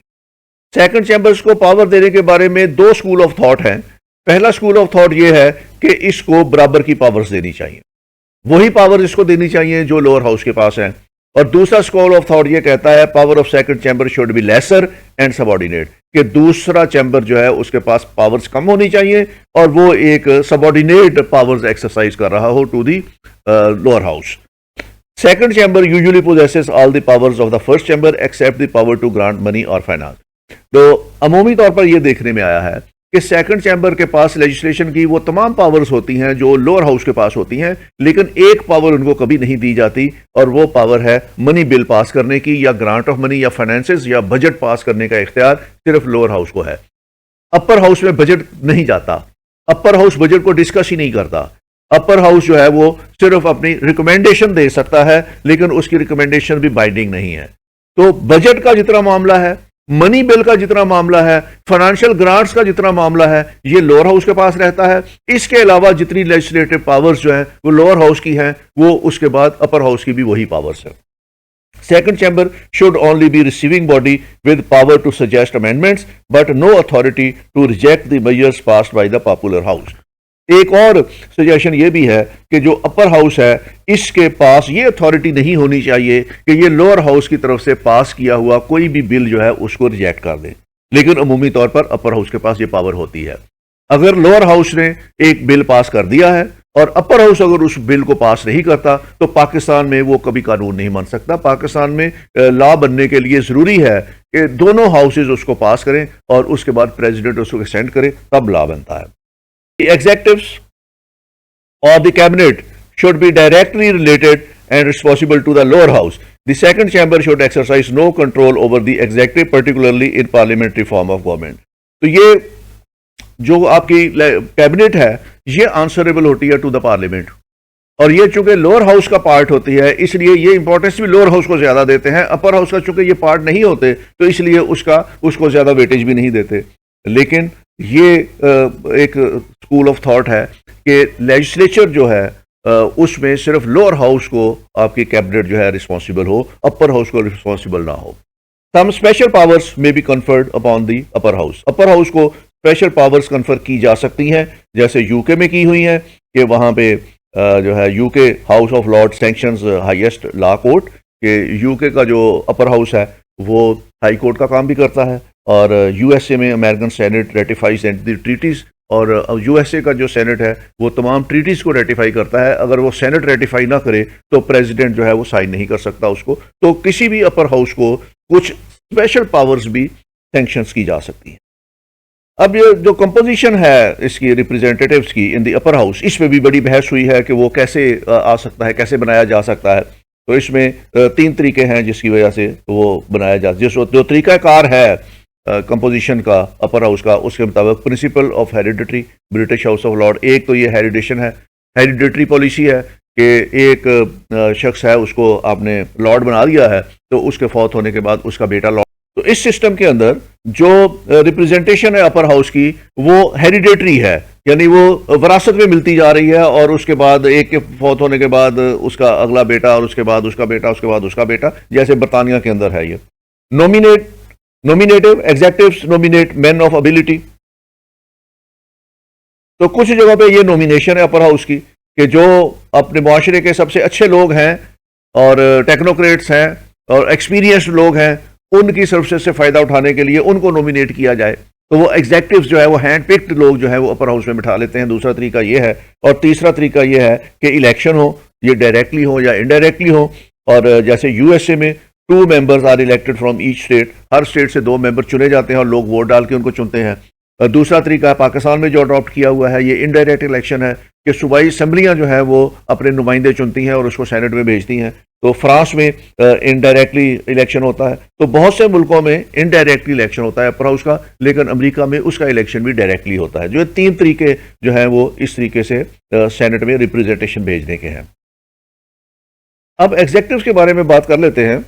सेकंड चैम्बर्स को पावर देने के बारे में 2 स्कूल ऑफ थॉट हैं। पहला स्कूल ऑफ थॉट ये है कि इसको बराबर की पावर्स देनी चाहिए, वही पावर इसको देनी चाहिए जो लोअर हाउस के पास है। और दूसरा स्कूल ऑफ थॉट ये कहता है power of second chamber should be lesser and subordinate, कि दूसरा चैम्बर जो है उसके पास पावर्स कम होनी चाहिए और वो एक सबऑर्डिनेट पावर्स एक्सरसाइज कर रहा हो to the lower house. Second chamber usually possesses all the powers of the first chamber except the power to grant money or finance. तो अमूमी तौर पर यह देखने में आया है कि सेकंड चैम्बर के पास लेजिस्लेशन की वो तमाम पावर्स होती हैं जो लोअर हाउस के पास होती हैं, लेकिन एक पावर उनको कभी नहीं दी जाती और वो पावर है मनी बिल पास करने की या ग्रांट ऑफ मनी या फाइनेंसेस या बजट पास करने का इख्तियार सिर्फ लोअर हाउस को है। अपर हाउस में बजट नहीं जाता, अपर हाउस बजट को डिस्कस ही नहीं करता। अपर हाउस जो है वो सिर्फ अपनी रिकमेंडेशन दे सकता है, लेकिन उसकी रिकमेंडेशन भी बाइंडिंग नहीं है। तो बजट का जितना मामला है, मनी बिल का जितना मामला है, फाइनेंशियल ग्रांट्स का जितना मामला है, ये लोअर हाउस के पास रहता है। इसके अलावा जितनी लेजिस्लेटिव पावर्स जो है वो लोअर हाउस की हैं, वो उसके बाद अपर हाउस की भी वही पावर्स है। Second chamber should only be receiving body with power to suggest amendments, but no authority to reject the measures passed by the popular house. एक और सजेशन ये भी है कि जो अपर हाउस है इसके पास ये अथॉरिटी नहीं होनी चाहिए कि ये लोअर हाउस की तरफ से पास किया हुआ कोई भी बिल जो है उसको रिजेक्ट कर दे, लेकिन अमूमी तौर पर अपर हाउस के पास ये पावर होती है। अगर लोअर हाउस ने एक बिल पास कर दिया है और अपर हाउस अगर उस बिल को पास नहीं करता तो पाकिस्तान में वो कभी कानून नहीं बन सकता। पाकिस्तान में लॉ बनने के लिए जरूरी है कि दोनों हाउसेज उसको पास करें और उसके बाद प्रेसिडेंट उसको सेंड करे, तब लॉ बनता है। The executives or the cabinet should be directly related and responsible to the lower house. The second chamber should exercise no control over the executive, particularly in parliamentary form of government. तो ये जो आपकी कैबिनेट है ये आंसरेबल होती है टू द पार्लियामेंट, और ये चूंकि लोअर हाउस का पार्ट होती है इसलिए ये इंपॉर्टेंस भी लोअर हाउस को ज्यादा देते हैं। अपर हाउस का चूंकि ये पार्ट नहीं होते तो इसलिए उसको ज्यादा वेटेज भी नहीं देते। लेकिन ये एक स्कूल ऑफ थॉट है कि लेजिस्लेचर जो है उसमें सिर्फ लोअर हाउस को आपकी कैबिनेट जो है रिस्पॉन्सिबल हो, अपर हाउस को रिस्पॉन्सिबल ना हो। सम स्पेशल पावर्स में B conferred upon the upper house. Upper house को स्पेशल पावर्स कन्फर की जा सकती हैं, जैसे यूके में की हुई हैं कि वहाँ पे जो है UK house of Lord sanctions highest law court, कि यूके का जो अपर हाउस है वो हाई कोर्ट का काम भी करता है, और यूएसए में अमेरिकन सेनेट रेटिफाइज द ट्रीटीज, और यूएसए का जो सेनेट है वो तमाम ट्रीटीज को रेटिफाई करता है। अगर वो सेनेट रेटिफाई ना करे तो प्रेसिडेंट जो है वो साइन नहीं कर सकता उसको। तो किसी भी अपर हाउस को कुछ स्पेशल पावर्स भी सैंक्शंस की जा सकती है। अब ये जो कंपोजिशन है इसकी रिप्रेजेंटेटिव्स की इन द अपर हाउस, इस पे भी बड़ी बहस हुई है कि वो कैसे आ सकता है, कैसे बनाया जा सकता है। तो इसमें तीन तरीके हैं जिसकी वजह से वो बनाया जा, जो तरीकाकार है कंपोजिशन का अपर हाउस का, उसके मुताबिक principle of hereditary British house of Lord. एक तो ये हेरिडेशन है, हेरिडिटरी पॉलिसी है कि एक शख्स है उसको आपने लॉर्ड बना दिया है तो उसके फौत होने के बाद उसका बेटा लॉर्ड। तो इस सिस्टम के अंदर जो रिप्रेजेंटेशन है अपर हाउस की वो हेरिडेटरी है, यानी वो विरासत में मिलती जा रही है, और उसके बाद एक के फौत होने के बाद उसका अगला बेटा, और उसके बाद उसका बेटा, उसके बाद उसका बेटा, जैसे बरतानिया के अंदर है ये। Nominative executives nominate man of ability. तो कुछ जगह पे ये नॉमिनेशन है अपर हाउस की कि जो अपने मुआशरे के सबसे अच्छे लोग हैं और टेक्नोक्रेट्स हैं और एक्सपीरियंस्ड लोग हैं, उनकी सर्विसेज से फायदा उठाने के लिए उनको नॉमिनेट किया जाए। तो वो एग्जेक्टिव्स जो है वो हैंड पिक्ड लोग जो है वो अपर हाउस में बिठा लेते हैं। दूसरा तरीका ये है, और तीसरा तरीका ये है कि इलेक्शन हो, ये डायरेक्टली हो या इनडायरेक्टली हो। और जैसे यूएसए में 2 members are elected from each state, हर स्टेट से 2 मेंबर चुने जाते हैं और लोग वोट डाल के उनको चुनते हैं। दूसरा तरीका पाकिस्तान में जो अडॉप्ट किया हुआ है ये इनडायरेक्ट इलेक्शन है कि सूबाई असम्बलियाँ जो है वो अपने नुमाइंदे चुनती हैं और उसको सेनेट में भेजती हैं। तो फ्रांस में इनडायरेक्टली इलेक्शन होता है, तो बहुत से मुल्कों में इनडायरेक्टली इलेक्शन होता है अपर हाउस का, लेकिन अमेरिका में उसका इलेक्शन भी डायरेक्टली होता है। जो 3 तरीके जो हैं वो इस तरीके से सेनेट में रिप्रेजेंटेशन भेजने के हैं। अब एग्जेक्टिव्स के बारे में बात कर लेते हैं।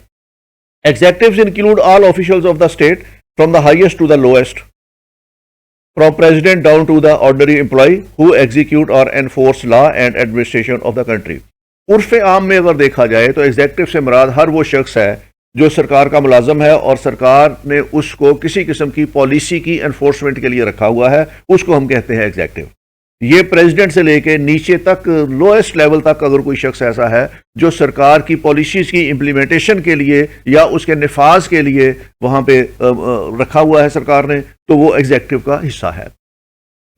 Executives include all officials of the state from the highest to the lowest, from president down to the ordinary employee who execute or enforce law and administration of the country। उर्फ आम में अगर देखा जाए तो एग्जेक्टिव से मुराद हर वो शख्स है जो सरकार का मुलाजम है और सरकार ने उसको किसी किस्म की पॉलिसी की एनफोर्समेंट के लिए रखा हुआ है, उसको हम कहते हैं एग्जेक्टिव। ये प्रेसिडेंट से लेके नीचे तक लोएस्ट लेवल तक अगर कोई शख्स ऐसा है जो सरकार की पॉलिसीज की इम्प्लीमेंटेशन के लिए या उसके निफाज के लिए वहाँ पे रखा हुआ है सरकार ने, तो वो एग्जेक्टिव का हिस्सा है।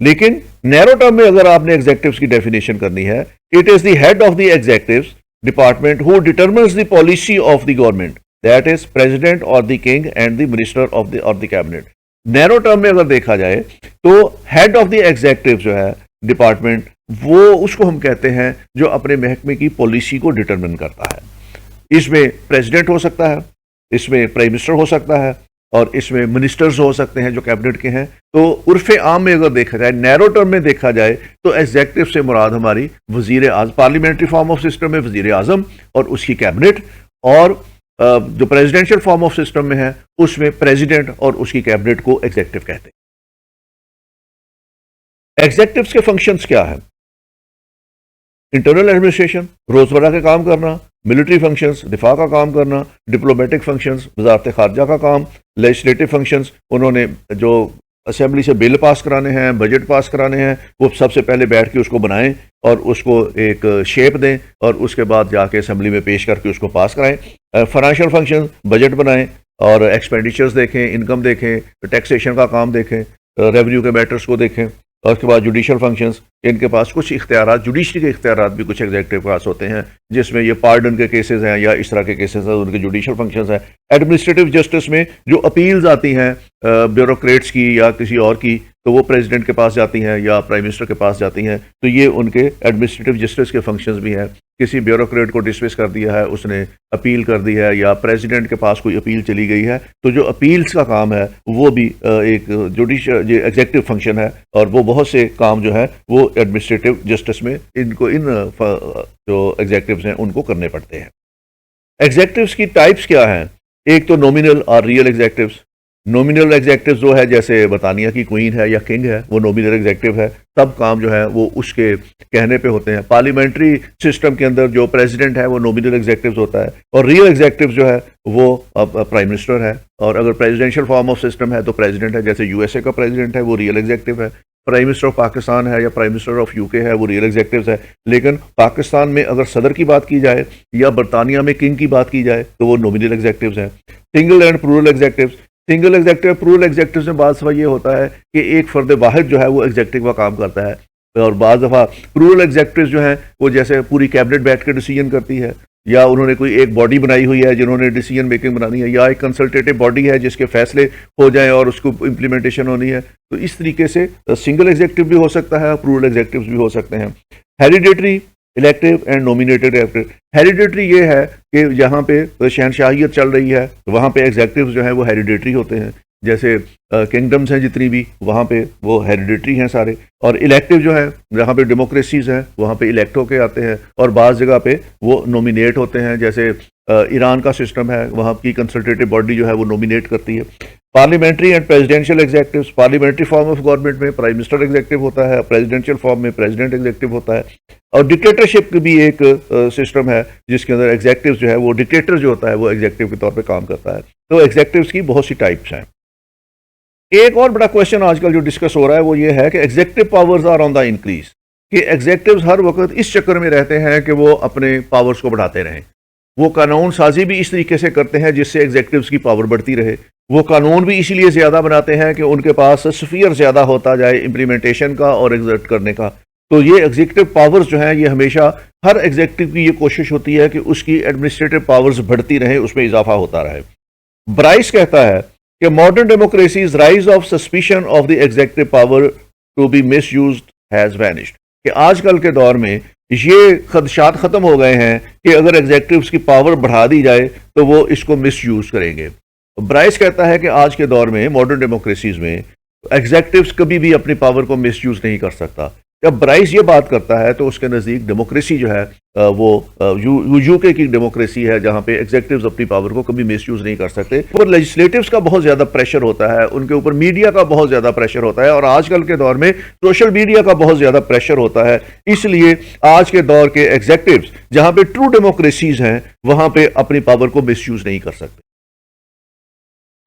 लेकिन नैरो टर्म में अगर आपने एग्जेक्टिव्स की डेफिनेशन करनी है, it is the head of the executives department who determines the policy of the government, that is president और the king and the minister of the cabinet. Narrow term में अगर देखा जाए तो हेड ऑफ द एग्जेक्टिव जो है डिपार्टमेंट, वो उसको हम कहते हैं जो अपने महकमे की पॉलिसी को डिटरमिन करता है। इसमें प्रेसिडेंट हो सकता है, इसमें प्राइम मिनिस्टर हो सकता है, और इसमें मिनिस्टर्स हो सकते हैं जो कैबिनेट के हैं। तो उर्फ आम में अगर देखा जाए, नैरो टर्म में देखा जाए तो एग्जेक्टिव से मुराद हमारी वजीर आज़म, पार्लियामेंट्री फॉर्म ऑफ सिस्टम में वजीर आज़म और उसकी कैबिनेट, और जो प्रेसिडेंशियल फॉर्म ऑफ सिस्टम में है उसमें प्रेसिडेंट और उसकी कैबिनेट को एग्जेक्टिव कहते हैं। एग्जेक्टिव्स के फंक्शंस क्या है? इंटरनल एडमिनिस्ट्रेशन, रोजमर्रा के काम करना, मिलिट्री फंक्शंस, दिफा का काम करना, डिप्लोमेटिक फंक्शंस, वजारत खारजा का काम, लेजिस्लेटिव फंक्शंस, उन्होंने जो असेंबली से बिल पास कराने हैं, बजट पास कराने हैं, वो सबसे पहले बैठ के उसको बनाएं और उसको एक शेप दें और उसके बाद जाके असेंबली में पेश करके उसको पास कराएं। फाइनेंशियल फंक्शन, बजट बनाएं और एक्सपेंडिचर्स देखें, इनकम देखें, टैक्सेशन का काम देखें, रेवेन्यू के मैटर्स को देखें, और उसके बाद जुडिशल फंक्शंस, इनके पास कुछ इख्तियारात, जुडिशरी के इख्तियारात भी कुछ एग्जेक्टिव के पास होते हैं, जिसमें ये पार्डन के केसेस हैं या इस तरह के केसेस हैं, उनके जुडिशल फंक्शंस हैं। एडमिनिस्ट्रेटिव जस्टिस में जो अपील्स आती हैं ब्यूरोक्रेट्स की या किसी और की, तो वो प्रेसिडेंट के पास जाती हैं या प्राइम मिनिस्टर के पास जाती हैं। तो ये उनके एडमिनिस्ट्रेटिव जस्टिस के फंक्शंस भी हैं। किसी ब्यूरोक्रेट को डिसमिस कर दिया है, उसने अपील कर दी है, या प्रेसिडेंट के पास कोई अपील चली गई है, तो जो अपील्स का काम है वो भी एक जुडिशियल एग्जेक्टिव फंक्शन है, और वो बहुत से काम जो है वो एडमिनिस्ट्रेटिव जस्टिस में इनको जो एग्जेक्टिव्स हैं उनको करने पड़ते हैं। एग्जेक्टिव्स की टाइप्स क्या हैं? एक तो नॉमिनल और रियल एग्जेक्टिव्स। नॉमिनल एग्जेक्टिव जो है, जैसे बरतानिया की क्वीन है या किंग है, वो नॉमिनल एग्जेक्टिव है, सब काम जो है वो उसके कहने पे होते हैं। पार्लियामेंट्री सिस्टम के अंदर जो प्रेसिडेंट है वो नॉमिनल एग्जेक्टिव होता है, और रियल एग्जेक्टिव जो है वो प्राइम मिनिस्टर है। और अगर प्रेसिडेंशियल फॉर्म ऑफ सिस्टम है तो प्रेसिडेंट है, जैसे यूएसए का प्रेसिडेंट है वो रियल एग्जेक्टिव है। प्राइम मिनिस्टर ऑफ पाकिस्तान है या प्राइम मिनिस्टर ऑफ यूके है वो रियल एग्जेक्टिव है। लेकिन पाकिस्तान में अगर सदर की बात की जाए या बरतानिया में किंग की बात की जाए तो वो नॉमिनल एग्जेक्टिव हैं। Single and plural executive. Single executive plural executive में बात सफा ये होता है कि एक फर्द वाहिद जो है वो एग्जेक्टिव का काम करता है, और बाज़ दफ़ा प्लूरल एग्जेक्टिव जो हैं वो जैसे पूरी कैबिनेट बैठ के डिसीजन करती है, या उन्होंने कोई एक बॉडी बनाई हुई है जिन्होंने डिसीजन मेकिंग बनानी है, या एक कंसल्टेटिव बॉडी है जिसके फैसले हो जाएं और उसको इम्प्लीमेंटेशन होनी है। तो इस तरीके से सिंगल एग्जेक्टिव भी हो सकता है, प्लूरल एग्जेक्टिव भी हो सकते हैं। Hereditary, elective and nominated elective. Hereditary ये है कि जहाँ पे शहनशाहियत चल रही है वहाँ पे एग्जेक्टिव जो है वो हेरिडेटरी होते हैं, जैसे किंगडम्स हैं जितनी भी वहाँ पे वो हेरिडेटरी हैं सारे। और इलेक्टिव जो है, जहाँ पे डेमोक्रेसीज हैं वहाँ पे इलेक्ट होके आते हैं, और बाज़ जगह पे वो नॉमिनेट होते हैं, जैसे ईरान का सिस्टम है, वहाँ की कंसल्टेटिव बॉडी जो है वो नॉमिनेट करती है। Parliamentary and presidential executives. Parliamentary form of government में प्राइम मिनिस्टर एग्जेक्टिव होता है, प्रेसिडेंशियल फॉर्म में प्रेसिडेंट एग्जेक्टिव होता है। और डिक्टेटरशिप भी एक सिस्टम है जिसके अंदर एग्जेक्टिव जो है वो डिक्टेटर जो होता है वो एग्जेक्टिव के तौर पे काम करता है। तो एग्जेक्टिव्स की बहुत सी टाइप्स हैं। एक और बड़ा क्वेश्चन आजकल जो डिस्कस हो रहा है वो ये है कि executive powers are on the increase, कि एग्जेक्टिव्स हर वक्त इस चक्कर में रहते हैं कि वो अपने पावर्स को बढ़ाते रहें। वो कानून साजी भी इस तरीके से करते हैं जिससे एग्जेक्टिव्स की पावर बढ़ती रहे। वो कानून भी इसीलिए ज़्यादा बनाते हैं कि उनके पास स्फीयर ज़्यादा होता जाए इम्प्लीमेंटेशन का और एग्जर्ट करने का। तो ये एग्जीक्यूटिव पावर्स जो हैं ये हमेशा हर एग्जीक्यूटिव की ये कोशिश होती है कि उसकी एडमिनिस्ट्रेटिव पावर्स बढ़ती रहे, उसमें इजाफा होता रहे। ब्राइस कहता है कि modern democracies rise of suspicion of the executive power to be misused has vanished, कि आजकल के दौर में ये खदशात ख़त्म हो गए हैं कि अगर एग्जीक्यूटिव्स की पावर बढ़ा दी जाए तो वो इसको मिस यूज़ करेंगे। ब्राइस कहता है कि आज के दौर में मॉडर्न डेमोक्रेसीज में एग्जीक्यूटिव्स कभी भी अपनी पावर को मिस यूज़ नहीं कर सकता। जब ब्राइस ये बात करता है तो उसके नज़दीक डेमोक्रेसी जो है वो यूके की डेमोक्रेसी है जहाँ पे एग्जीक्यूटिव्स अपनी पावर को कभी मिस यूज़ नहीं कर सकते। और लेजिस्लेटिव्स का बहुत ज़्यादा प्रेशर होता है, उनके ऊपर मीडिया का बहुत ज़्यादा प्रेशर होता है, और आजकल के दौर में सोशल मीडिया का बहुत ज़्यादा प्रेशर होता है। इसलिए आज के दौर के एग्जीक्यूटिव्स जहाँ पे ट्रू डेमोक्रेसीज हैं वहाँ पे अपनी पावर को मिस यूज़ नहीं कर सकते।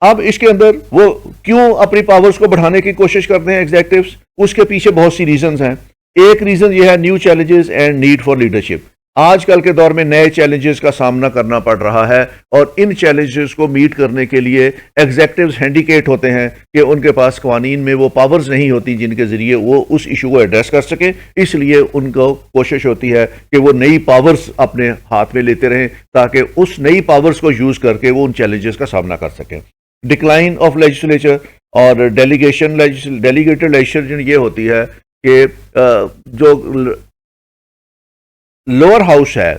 अब इसके अंदर वो क्यों अपनी पावर्स को बढ़ाने की कोशिश करते हैं एग्जीक्यूटिव्स, उसके पीछे बहुत सी रीजंस हैं। एक रीजन ये है new challenges and need for leadership. आजकल के दौर में नए चैलेंजेस का सामना करना पड़ रहा है, और इन चैलेंजेस को मीट करने के लिए एग्जीक्यूटिव्स हैंडिकेट होते हैं कि उनके पास कानून में वो पावर्स नहीं होती जिनके जरिए वो उस इशू को एड्रेस कर सके। इसलिए उनको कोशिश होती है कि वो नई पावर्स अपने हाथ में लेते रहें ताकि उस नई पावर्स को यूज करके वो उन चैलेंजेस का सामना कर सकें। डिक्लाइन ऑफ लेजिस्लेचर और डेलीगेटेड लेजिस्लेशन ये होती है कि जो लोअर हाउस है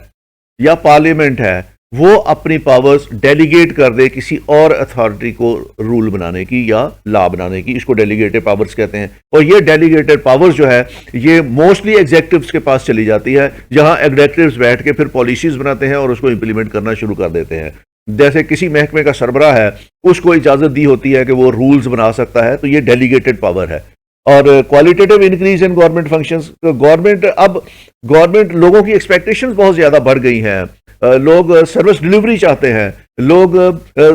या पार्लियामेंट है वो अपनी पावर्स डेलीगेट कर दे किसी और अथॉरिटी को रूल बनाने की या लॉ बनाने की, इसको डेलीगेटेड पावर्स कहते हैं। और ये डेलीगेटेड पावर्स जो है ये मोस्टली एग्जीक्यूटिव्स के पास चली जाती है, जहां एग्जीक्यूटिव्स बैठ के फिर पॉलिसीज बनाते हैं और उसको इंप्लीमेंट करना शुरू कर देते हैं। जैसे किसी महकमे का सरबराह है, उसको इजाजत दी होती है कि वो रूल्स बना सकता है, तो ये डेलीगेटेड पावर है। और qualitative increase in government functions, government लोगों की एक्सपेक्टेशंस बहुत ज्यादा बढ़ गई हैं। लोग सर्विस डिलीवरी चाहते हैं, लोग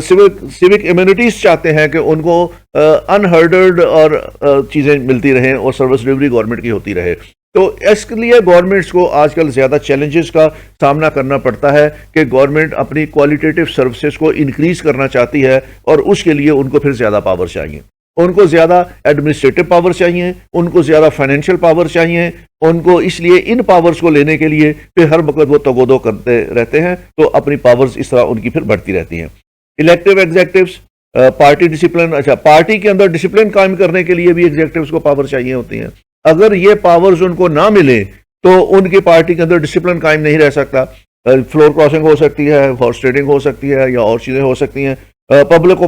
सिविक इम्यूनिटीज चाहते हैं कि उनको अनहर्डर्ड और चीजें मिलती रहें और सर्विस डिलीवरी गवर्नमेंट की होती रहे। तो इसके लिए गवर्नमेंट्स को आजकल ज़्यादा चैलेंजेस का सामना करना पड़ता है कि गवर्नमेंट अपनी क्वालिटेटिव सर्विसेज को इंक्रीज करना चाहती है, और उसके लिए उनको फिर ज़्यादा पावर चाहिए, उनको ज़्यादा एडमिनिस्ट्रेटिव पावर चाहिए, उनको ज़्यादा फाइनेंशियल पावर चाहिए। उनको इसलिए इन पावर्स को लेने के लिए फिर हर वक्त वो तगोदो करते रहते हैं, तो अपनी पावर्स इस तरह उनकी फिर बढ़ती रहती हैं। इलेक्टिव एग्जीक्यूटिव्स पार्टी डिसिप्लिन, अच्छा पार्टी के अंदर डिसिप्लिन कायम करने के लिए भी एग्जेक्टिव्स को पावर चाहिए होती हैं। अगर ये पावर्स उनको ना मिले तो उनकी पार्टी के अंदर डिसिप्लिन कायम नहीं रह सकता। फ्लोर क्रॉसिंग हो सकती है, हॉर्स ट्रेडिंग हो सकती है या और चीज़ें हो सकती हैं। पब्लिक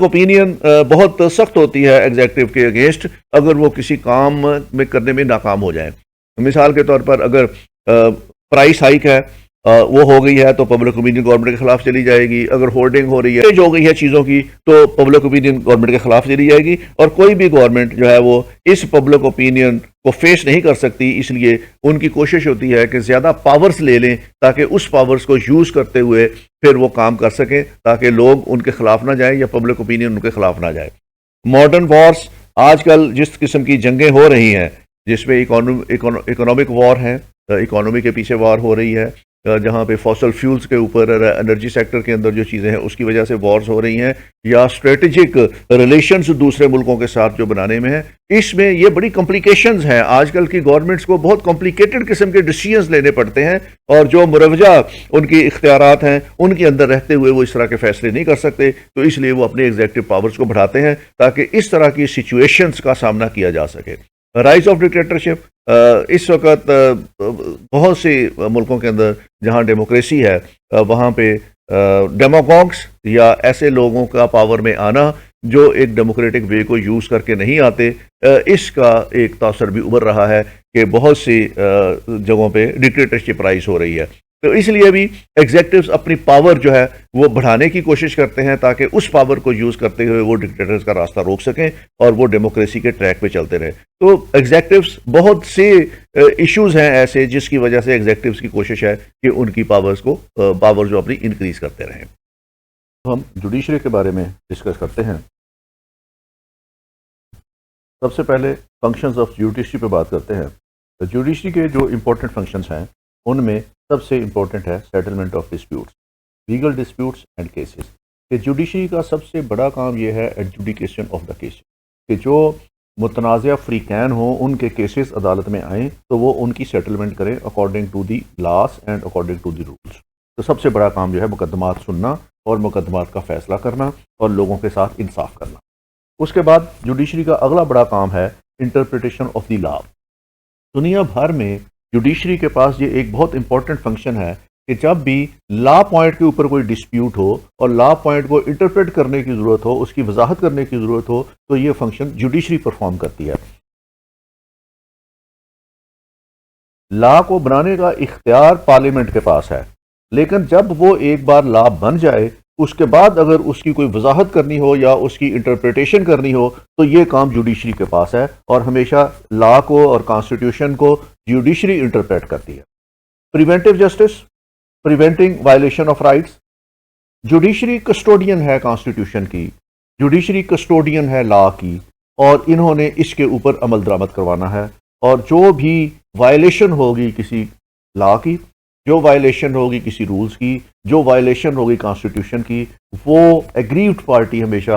ओपिनियन बहुत सख्त होती है एग्जेक्टिव के अगेंस्ट अगर वो किसी काम में करने में नाकाम हो जाए। मिसाल के तौर पर अगर प्राइस हाइक है, वो हो गई है तो पब्लिक ओपिनियन गवर्नमेंट के खिलाफ चली जाएगी। अगर होर्डिंग हो रही है, जो हो गई है चीज़ों की, तो पब्लिक ओपिनियन गवर्नमेंट के खिलाफ चली जाएगी। और कोई भी गवर्नमेंट जो है वो इस पब्लिक ओपिनियन को फेस नहीं कर सकती, इसलिए उनकी कोशिश होती है कि ज़्यादा पावर्स ले लें ताकि उस पावर्स को यूज़ करते हुए फिर वो काम कर सकें, ताकि लोग उनके खिलाफ ना जाए या पब्लिक ओपिनियन उनके खिलाफ ना जाए। मॉडर्न वॉर्स, आजकल जिस किस्म की जंगें हो रही हैं जिसमें इकोनॉमिक वॉर है, इकोनॉमी के पीछे वॉर हो रही है, जहाँ पे फॉसल फ्यूल्स के ऊपर, एनर्जी सेक्टर के अंदर जो चीज़ें हैं उसकी वजह से वॉर्स हो रही हैं, या स्ट्रेटेजिक रिलेशंस दूसरे मुल्कों के साथ जो बनाने में है, इसमें ये बड़ी कॉम्प्लिकेशंस हैं। आजकल की गवर्नमेंट्स को बहुत कॉम्प्लिकेटेड किस्म के डिसीजंस लेने पड़ते हैं और जो मुरवजा उनकी इख्तियारात हैं उनके अंदर रहते हुए वो इस तरह के फैसले नहीं कर सकते, तो इसलिए वो अपने एग्जेक्टिव पावर्स को बढ़ाते हैं ताकि इस तरह की सिचुएशंस का सामना किया जा सके। राइज ऑफ डिक्टेटरशिप, इस वक्त बहुत से मुल्कों के अंदर जहां डेमोक्रेसी है वहां पे डेमोक्रेट्स या ऐसे लोगों का पावर में आना जो एक डेमोक्रेटिक वे को यूज़ करके नहीं आते, इसका एक तासर भी उभर रहा है कि बहुत सी जगहों पे डिक्टेटरशिप राइज हो रही है। तो इसलिए भी एग्जेक्टिव्स अपनी पावर जो है वो बढ़ाने की कोशिश करते हैं ताकि उस पावर को यूज़ करते हुए वो डिक्टेटर्स का रास्ता रोक सकें और वो डेमोक्रेसी के ट्रैक पे चलते रहे। तो एग्जेक्टिव्स, बहुत से इश्यूज हैं ऐसे जिसकी वजह से एग्जेक्टिव्स की कोशिश है कि उनकी पावर जो अपनी इंक्रीज करते रहें। तो हम जुडिशरी के बारे में डिस्कस करते हैं। सबसे पहले फंक्शंस ऑफ जुडिशरी पे बात करते हैं। तो जुडिशरी के जो इम्पोर्टेंट फंक्शंस हैं उनमें सबसे इम्पोर्टेंट है settlement of disputes, legal disputes and cases. कि जुडिशरी का सबसे बड़ा काम यह है एडजुडिकेशन ऑफ द केसेस, कि जो मुतनाज़ा फ्रीकैन हो उनके केसेस अदालत में आएँ तो वो उनकी सेटलमेंट करें according to the laws and according to the rules. तो सबसे बड़ा काम जो है मुकदमात सुनना और मुकदमात का फैसला करना और लोगों के साथ इंसाफ करना। उसके बाद जुडिशरी का अगला बड़ा काम है इंटरप्रिटेशन ऑफ द लॉ। दुनिया भर में जुडिशरी के पास ये एक बहुत इंपॉर्टेंट फंक्शन है कि जब भी लॉ पॉइंट के ऊपर कोई डिस्प्यूट हो और लॉ पॉइंट को इंटरप्रेट करने की ज़रूरत हो, उसकी वजाहत करने की ज़रूरत हो, तो ये फंक्शन जुडिशरी परफॉर्म करती है। लॉ को बनाने का इख्तियार पार्लियामेंट के पास है, लेकिन जब वो एक बार लॉ बन जाए उसके बाद अगर उसकी कोई वजाहत करनी हो या उसकी इंटरप्रिटेशन करनी हो तो ये काम जुडिशरी के पास है और हमेशा लॉ को और कॉन्स्टिट्यूशन को जुडिशरी इंटरप्रेट करती है। Preventive justice, preventing violation of rights. Judiciary custodian है कॉन्स्टिट्यूशन की, जुडिशरी कस्टोडियन है लॉ की, और इन्होंने इसके ऊपर अमल दरामद करवाना है। और जो भी वायलेशन होगी किसी लॉ की, जो वायलेशन होगी किसी रूल्स की, जो वायलेशन होगी कॉन्स्टिट्यूशन की, वो एग्रीव्ड पार्टी हमेशा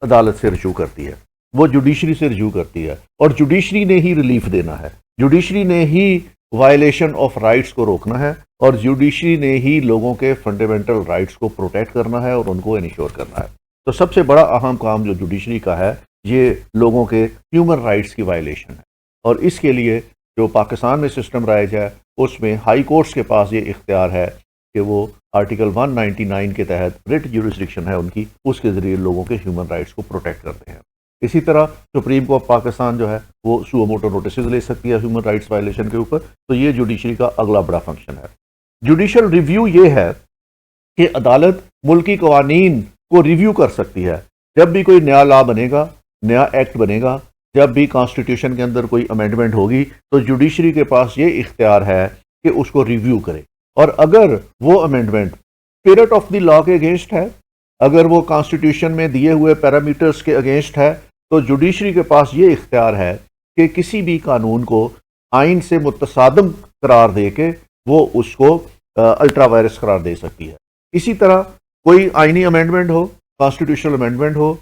अदालत से रजू करती है, वो जुडिशरी से रजू करती है और जुडिशरी ने ही रिलीफ देना है, जुडिशरी ने ही वायलेशन ऑफ राइट्स को रोकना है और जुडिशरी ने ही लोगों के फंडामेंटल राइट्स को प्रोटेक्ट करना है और उनको इंश्योर करना है। तो सबसे बड़ा अहम काम जो जुडिशरी का है ये लोगों के ह्यूमन राइट्स की वायलेशन है। और इसके लिए जो पाकिस्तान में सिस्टम राइज है उसमें हाई कोर्ट्स के पास ये इख्तियार है कि वो आर्टिकल 199 के तहत रिट जुरिस्डिक्शन है उनकी, उसके ज़रिए लोगों के ह्यूमन राइट्स को प्रोटेक्ट करते हैं। इसी तरह सुप्रीम कोर्ट पाकिस्तान जो है वो सुओ मोटो नोटिस ले सकती है ह्यूमन राइट्स वायलेशन के ऊपर। तो ये जुडिशरी का अगला बड़ा फंक्शन है। जुडिशल रिव्यू ये है कि अदालत मुल्की कवानीन को रिव्यू कर सकती है। जब भी कोई नया लॉ बनेगा, नया एक्ट बनेगा, जब भी कॉन्स्टिट्यूशन के अंदर कोई अमेंडमेंट होगी तो जुडिशरी के पास ये इख्तियार है कि उसको रिव्यू करे। और अगर वो amendment spirit of the law के अगेंस्ट है, अगर वो कॉन्स्टिट्यूशन में दिए हुए पैरामीटर्स के अगेंस्ट है, तो जुडिशरी के पास ये इख्तियार है कि किसी भी कानून को आइन से मुतसादम करार दे के वो उसको अल्ट्रा वायरस करार दे सकती है। इसी तरह कोई आइनी अमेंडमेंट हो, कॉन्स्टिट्यूशनल अमेंडमेंट हो,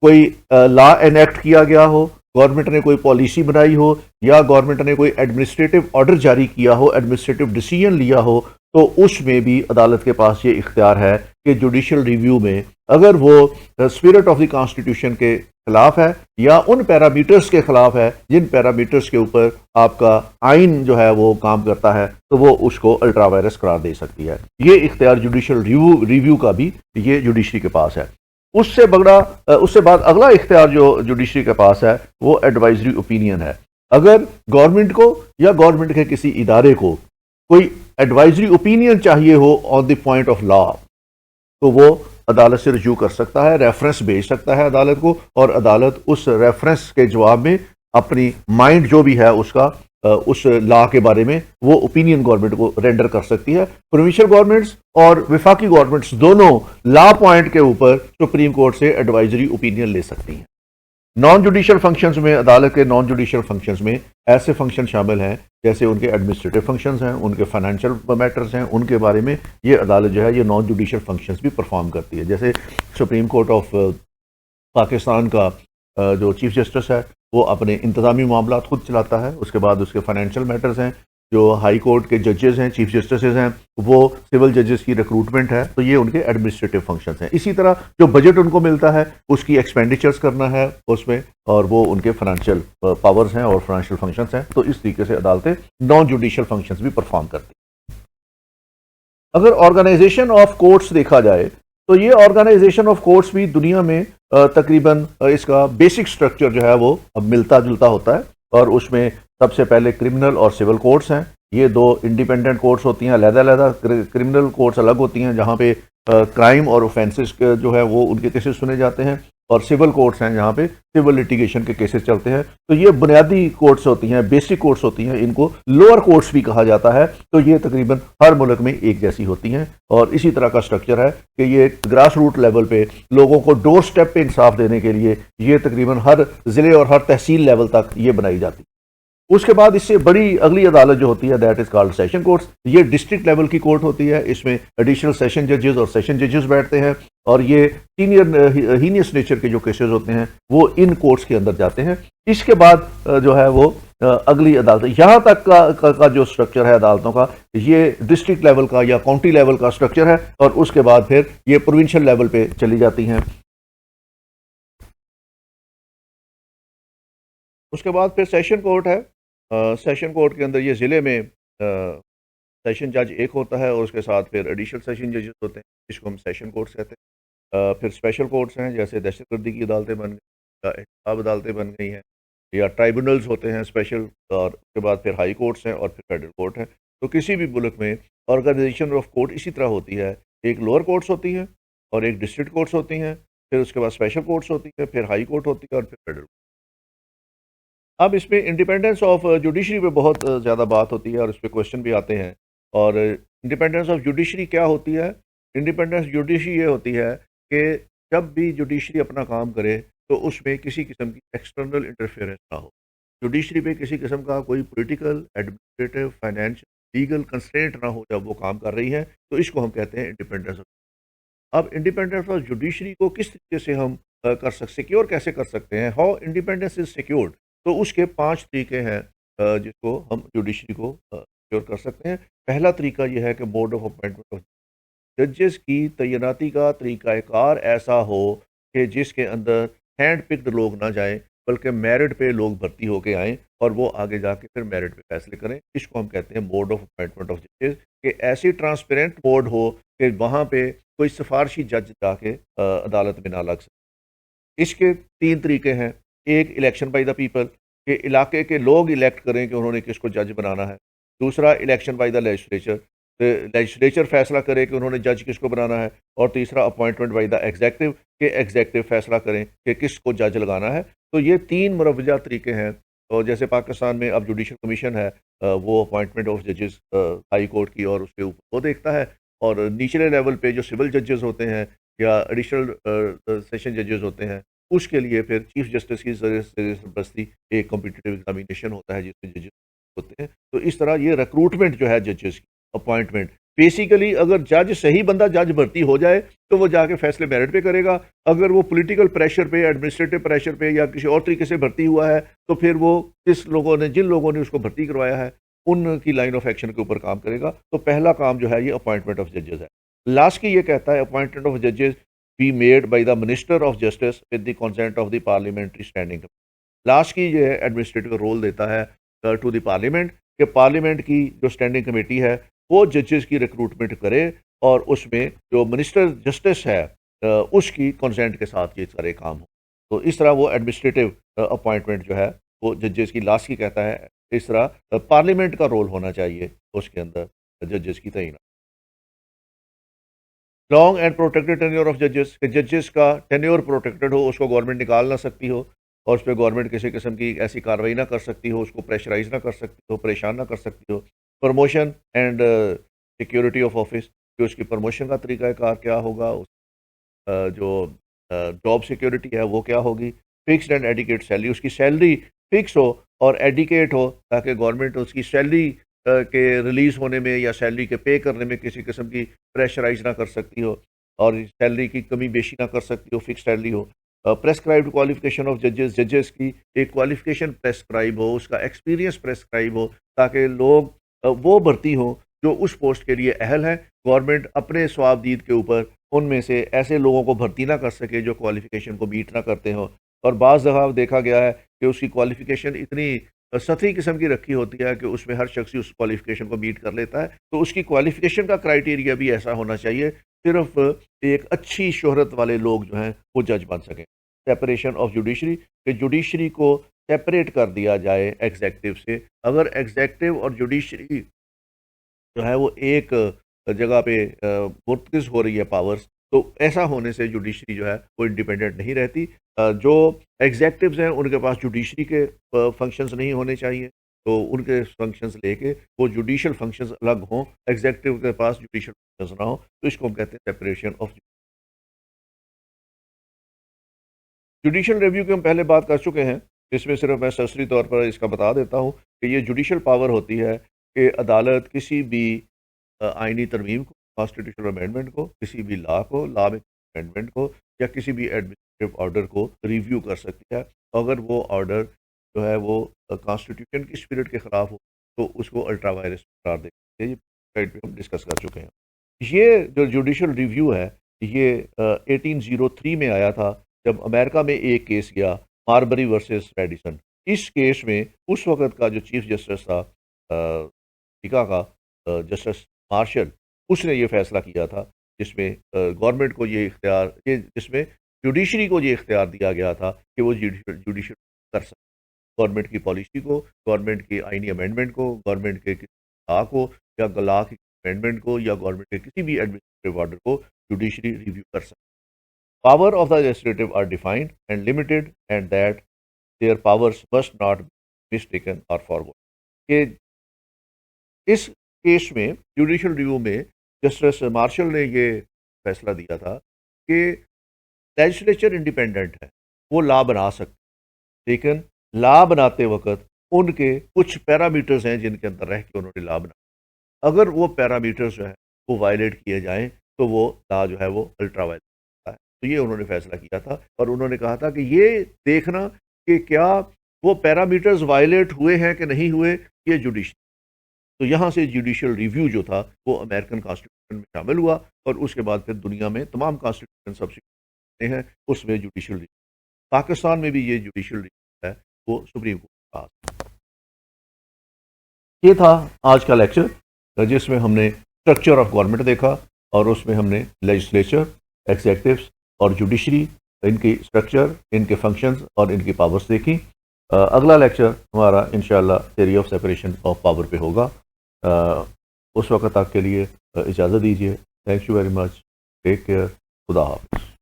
कोई लॉ एनेक्ट किया गया हो, गवर्नमेंट ने कोई पॉलिसी बनाई हो या गवर्नमेंट ने कोई एडमिनिस्ट्रेटिव ऑर्डर जारी किया हो, एडमिनिस्ट्रेटिव डिसीजन लिया हो, तो उसमें भी अदालत के पास ये इख्तियार है कि जुडिशल रिव्यू में अगर वो स्पिरिट ऑफ द कॉन्स्टिट्यूशन के खिलाफ है या उन पैरामीटर्स के खिलाफ है जिन पैरामीटर्स के ऊपर आपका आइन जो है वो काम करता है, तो वो उसको अल्ट्रा वायरस करार दे सकती है। ये इख्तियार जुडिशल रिव्यू का भी ये जुडिशरी के पास है। उससे बाद अगला इख्तियार जो जुडिशरी के पास है वो एडवाइजरी ओपिनियन है। अगर गवर्नमेंट को या गवर्नमेंट के किसी इदारे को कोई एडवाइजरी ओपिनियन चाहिए हो on the point of law, तो वो अदालत से रजू कर सकता है, रेफरेंस भेज सकता है अदालत को, और अदालत उस रेफरेंस के जवाब में अपनी माइंड जो भी है उसका उस लॉ के बारे में वो ओपिनियन गवर्नमेंट को रेंडर कर सकती है। प्रोविंशियल गवर्नमेंट्स और विफाकी गवर्नमेंट्स दोनों लॉ पॉइंट के ऊपर सुप्रीम कोर्ट से एडवाइजरी ओपिनियन ले सकती हैं। नॉन जुडिशियल फंक्शंस में, अदालत के नॉन जुडिशियल फंक्शंस में ऐसे फंक्शन शामिल हैं जैसे उनके एडमिनिस्ट्रेटिव फंक्शंस हैं, उनके फाइनेंशियल मैटर्स हैं, उनके बारे में ये अदालत जो है ये नॉन जुडिशियल फंक्शंस भी परफॉर्म करती है। जैसे सुप्रीम कोर्ट ऑफ पाकिस्तान का जो चीफ जस्टिस है वो अपने इंतज़ामी मामला खुद चलाता है। उसके बाद उसके फाइनेंशियल मैटर्स हैं, जो हाई कोर्ट के जजेस हैं, चीफ जस्टिस हैं, वो सिविल जजेस की रिक्रूटमेंट है, तो ये उनके एडमिनिस्ट्रेटिव फंक्शंस हैं। इसी तरह जो बजट उनको मिलता है उसकी एक्सपेंडिचर्स करना है उसमें, और वो उनके फाइनेंशियल पावर्स हैं और फाइनेंशियल फंक्शंस हैं। तो इस तरीके से अदालतें नॉन जुडिशियल फंक्शंस भी परफॉर्म करती हैं। अगर ऑर्गेनाइजेशन ऑफ कोर्ट्स देखा जाए तो ये ऑर्गेनाइजेशन ऑफ कोर्ट्स भी दुनिया में तकरीबन इसका बेसिक स्ट्रक्चर जो है वो अब मिलता जुलता होता है। और उसमें सबसे पहले क्रिमिनल और सिविल कोर्ट्स हैं। ये दो इंडिपेंडेंट कोर्ट्स होती हैं, अलग-अलग। क्रिमिनल कोर्ट्स अलग होती हैं जहाँ पे क्राइम और ऑफेंसेस जो है वो उनके केसेस सुने जाते हैं, और सिविल कोर्ट्स हैं जहाँ पे सिविल लिटिगेशन के केसेस चलते हैं। तो ये बुनियादी कोर्ट्स होती हैं, बेसिक कोर्ट्स होती हैं, इनको लोअर कोर्ट्स भी कहा जाता है। तो ये तकरीबन हर मुल्क में एक जैसी होती हैं, और इसी तरह का स्ट्रक्चर है कि ये ग्रास रूट लेवल पे लोगों को डोर स्टेप पे इंसाफ देने के लिए ये तकरीबन हर ज़िले और हर तहसील लेवल तक ये बनाई जाती है। उसके बाद इससे बड़ी अगली अदालत जो होती है that is called session courts. ये डिस्ट्रिक्ट लेवल की कोर्ट होती है। इसमें एडिशनल सेशन जजेस और सेशन जजेस बैठते हैं, और ये सीनियर हीनियस नेचर के जो केसेस होते हैं वो इन कोर्ट्स के अंदर जाते हैं। इसके बाद जो है वो अगली अदालत, यहाँ तक का जो स्ट्रक्चर है अदालतों का, ये डिस्ट्रिक्ट लेवल का या काउंटी लेवल का स्ट्रक्चर है, और उसके बाद फिर ये प्रोविंशियल लेवल पे चली जाती हैं। उसके बाद फिर सेशन कोर्ट है। सेशन कोर्ट के अंदर ये ज़िले में सेशन जज एक होता है, और उसके साथ फिर एडिशनल सेशन जजेस होते हैं, जिसको हम सेशन कोर्ट्स कहते हैं। फिर स्पेशल कोर्ट्स हैं, जैसे दहशतगर्दी की अदालतें बन गई या एहतिसाब अदालतें बन गई हैं, या ट्राइब्यूनल्स होते हैं स्पेशल, और उसके बाद फिर हाई कोर्ट्स हैं और फिर फेडरल कोर्ट है। तो किसी भी मुल्क में ऑर्गेनाइजेशन ऑफ कोर्ट इसी तरह होती है। एक लोअर कोर्ट्स होती हैं, और एक डिस्ट्रिक्ट कोर्ट्स होती हैं, फिर उसके बाद स्पेशल कोर्ट्स होती हैं, फिर हाई कोर्ट होती है, और फिर फेडरल। अब इसमें इंडिपेंडेंस ऑफ जुडिशरी पे बहुत ज़्यादा बात होती है, और इस पर क्वेश्चन भी आते हैं। और इंडिपेंडेंस ऑफ जुडिशरी क्या होती है? इंडिपेंडेंस जुडिशरी ये होती है कि जब भी जुडिशरी अपना काम करे तो उसमें किसी किस्म की एक्सटर्नल इंटरफेरेंस ना हो। जुडिशरी पे किसी किस्म का कोई political, administrative, financial, legal constraint ना हो जब वो काम कर रही है, तो इसको हम कहते हैं इंडिपेंडेंस। अब इंडिपेंडेंस ऑफ जुडिशरी को किस तरीके से हम सिक्योर कैसे कर सकते हैं? How independence is secured? तो उसके 5 तरीके हैं जिसको हम जुडिशरी को सिक्योर कर सकते हैं। पहला तरीका यह है कि बोर्ड ऑफ अपॉइंटमेंट ऑफ जजेस की तैनाती का तरीक़ाकार ऐसा हो कि जिसके अंदर हैंड पिक्ड लोग ना जाएं, बल्कि मेरिट पे लोग भर्ती होके आएँ, और वो आगे जाके फिर मेरिट पे फैसले करें। इसको हम कहते हैं बोर्ड ऑफ अपॉइंटमेंट ऑफ जजेस, कि ऐसी ट्रांसपेरेंट बोर्ड हो कि वहाँ पे कोई सिफारशी जज जाके अदालत में ना लग सके। इसके 3 तरीके हैं। एक, इलेक्शन बाय द पीपल, के इलाके के लोग इलेक्ट करें कि उन्होंने किसको जज बनाना है। दूसरा, election by the legislature, legislature फैसला करे कि उन्होंने जज किसको बनाना है। और तीसरा, अपॉइंटमेंट बाय द एग्जेक्टिव, के एग्जेक्टिव फैसला करें कि किसको जज लगाना है। तो ये 3 मुरवजा तरीके हैं। और जैसे पाकिस्तान में अब जुडिशल कमीशन है, वो अपॉइंटमेंट ऑफ जजेस हाई कोर्ट की, और उसके ऊपर वो देखता है। और निचले लेवल पे जो सिविल जजेस होते हैं या एडिशनल सेशन जजेस होते हैं, उसके लिए फिर चीफ जस्टिस की सरबस्ती एक कॉम्पिटिटिव एग्जामिनेशन होता है जिसमें जजेस होते हैं। तो इस तरह ये रिक्रूटमेंट जो है जजेस की, अपॉइंटमेंट, बेसिकली अगर जज सही बंदा जज भर्ती हो जाए तो वो जाके फैसले मेरिट पे करेगा। अगर वो पॉलिटिकल प्रेशर पे, एडमिनिस्ट्रेटिव प्रेशर पे या किसी और तरीके से भर्ती हुआ है, तो फिर वो जिन लोगों ने उसको भर्ती करवाया है उनकी लाइन ऑफ एक्शन के ऊपर काम करेगा। तो पहला काम जो है ये अपॉइंटमेंट ऑफ जजेस है। लास्ट की ये कहता है अपॉइंटमेंट ऑफ जजेस be made by the minister of justice with the consent of the parliamentary standing. Last की जो है एडमिनिस्ट्रेटिव रोल देता है टू द पार्लियामेंट कि पार्लियामेंट की जो स्टैंडिंग कमेटी है वो जजेस की रिक्रूटमेंट करे और उसमें जो मिनिस्टर जस्टिस है उसकी कंसेंट के साथ ये सारे काम हो। तो इस तरह वो एडमिनिस्ट्रेटिव अपॉइंटमेंट जो है वो जजेस की लास्ट की कहता है। इस तरह पार्लियामेंट का रोल होना चाहिए उसके अंदर जजेस की तैनात। Long and protected tenure of जजेस, जजेस का टेन्योर प्रोटेक्टेड हो, उसको गवर्नमेंट निकाल ना सकती हो और उस पर गवर्नमेंट किसी किस्म की ऐसी कार्रवाई ना कर सकती हो, उसको प्रेशराइज ना कर सकती हो, परेशान ना कर सकती हो। Promotion and security of office, कि उसकी प्रमोशन का तरीकाकार क्या होगा, जो जॉब सिक्योरिटी है वो क्या होगी। फिक्स्ड एंड एडिकेट सैलरी, उसकी सैलरी फिक्स हो और एडिकेट हो ताकि गवर्नमेंट उसकी सैलरी के रिलीज़ होने में या सैलरी के पे करने में किसी किस्म की प्रेशराइज ना कर सकती हो और सैलरी की कमी बेशी ना कर सकती हो, फिक्स सैलरी हो। प्रेस्क्राइब्ड क्वालिफिकेशन ऑफ जजेस, जजेस की एक क्वालिफिकेशन प्रेस्क्राइब हो, उसका एक्सपीरियंस प्रेस्क्राइब हो ताकि लोग वो भर्ती हो जो उस पोस्ट के लिए अहल है। गवर्नमेंट अपने स्वाबदीद के ऊपर उनमें से ऐसे लोगों को भर्ती ना कर सके जो क्वालिफिकेशन को मीट ना करते हो। और बाज़ दफ़ा देखा गया है कि उसकी क्वालिफिकेशन इतनी सतही किस्म की रखी होती है कि उसमें हर शख्स ही उस क्वालिफिकेशन को मीट कर लेता है। तो उसकी क्वालिफिकेशन का क्राइटेरिया भी ऐसा होना चाहिए, सिर्फ एक अच्छी शोहरत वाले लोग जो हैं वो जज बन सकें। सेपरेशन ऑफ जुडिशरी, कि जुडिशरी को सेपरेट कर दिया जाए एग्जेक्टिव से। अगर एग्जेक्टिव और जुडिशरी जो है वो एक जगह पे मुर्तकिज़ हो रही है पावर्स, तो ऐसा होने से जुडिशरी जो है वो इंडिपेंडेंट नहीं रहती। जो एग्जेक्टिव्स हैं उनके पास जुडिशरी के फंक्शंस नहीं होने चाहिए, तो उनके फंक्शंस लेके वो जुडिशल फंक्शंस अलग हों, एग्जेक्टिव के पास जुडिशल फंक्शंस ना हो, तो इसको हम कहते हैं सेपरेशन ऑफ। जुडिशल रिव्यू की हम पहले बात कर चुके हैं, इसमें सिर्फ मैं सरसरी तौर पर इसका बता देता हूँ कि ये जुडिशल पावर होती है कि अदालत किसी भी आइनी तरमीम को, कॉन्स्टिट्यूशनल अमेंडमेंट को, किसी भी लॉ में अमेंडमेंट को या किसी भी एडमिनिस्ट्रेटिव ऑर्डर को रिव्यू कर सकती है। अगर वो ऑर्डर जो है वो कॉन्स्टिट्यूशन की स्पिरिट के ख़िलाफ़ हो तो उसको अल्ट्रा वायरस करार देते हैं। ये साइड पे हम डिस्कस कर चुके हैं। ये जो जुडिशल रिव्यू है ये 1803 में आया था जब अमेरिका में एक केस गया, मार्बरी वर्सेस रेडिसन। इस केस में उस वक़्त का जो चीफ जस्टिस था अमेरिका का, जस्टिस मार्शल, उसने ये फैसला किया था जिसमें गवर्नमेंट को ये इख्तियार, ये जिसमें जुडिशरी को ये इख्तियार दिया गया था कि वो जुडिशल कर सकते, गवर्नमेंट की पॉलिसी को, गवर्नमेंट की आइनी अमेंडमेंट को, गवर्नमेंट के किसी लॉ को या लॉ की अमेंडमेंट को या गवर्नमेंट के किसी भी एडमिनिस्ट्रेटिव ऑर्डर को जुडिशरी रिव्यू कर सकती। Power of the legislative are defined and limited and that their powers must not be mistaken or forward. कि इस केस में जुडिशल रिव्यू में जस्टिस मार्शल ने ये फैसला दिया था कि लेजिस्लेचर इंडिपेंडेंट है, वो लॉ बना सकते, लेकिन लॉ बनाते वक्त उनके कुछ पैरामीटर्स हैं जिनके अंदर रह के उन्होंने लॉ बना, अगर वो पैरामीटर्स जो है वो वायलेट किए जाएं तो वो लॉ जो है वो अल्ट्रा वायलेट होता है। तो ये उन्होंने फैसला किया था और उन्होंने कहा था कि ये देखना कि क्या वो पैरामीटर्स वायलेट हुए हैं कि नहीं हुए, ये जुडिशरी। तो यहाँ से जुडिशियल रिव्यू जो था वो अमेरिकन कॉन्स्टिट्यूशन में शामिल हुआ और उसके बाद फिर दुनिया में तमाम कॉन्स्टिट्यूशन सब्सिक्वेंट हैं उसमें जुडिशियल रिव्यू। पाकिस्तान में भी ये जुडिशियल रिव्यू है वो सुप्रीम कोर्ट के पास। ये था आज का लेक्चर जिसमें हमने स्ट्रक्चर ऑफ गवर्नमेंट देखा और उसमें हमने लेजिस्लेचर, एग्जेक्टिव्स और जुडिशरी, इनकी स्ट्रक्चर, इनके फंक्शंस और इनकी पावर्स देखी। अगला लेक्चर हमारा इंशाअल्लाह theory of separation of power पे होगा। उस वक्त तक के लिए इजाज़त दीजिए। Thank you very much. Take care. खुदा हाफ़िज़।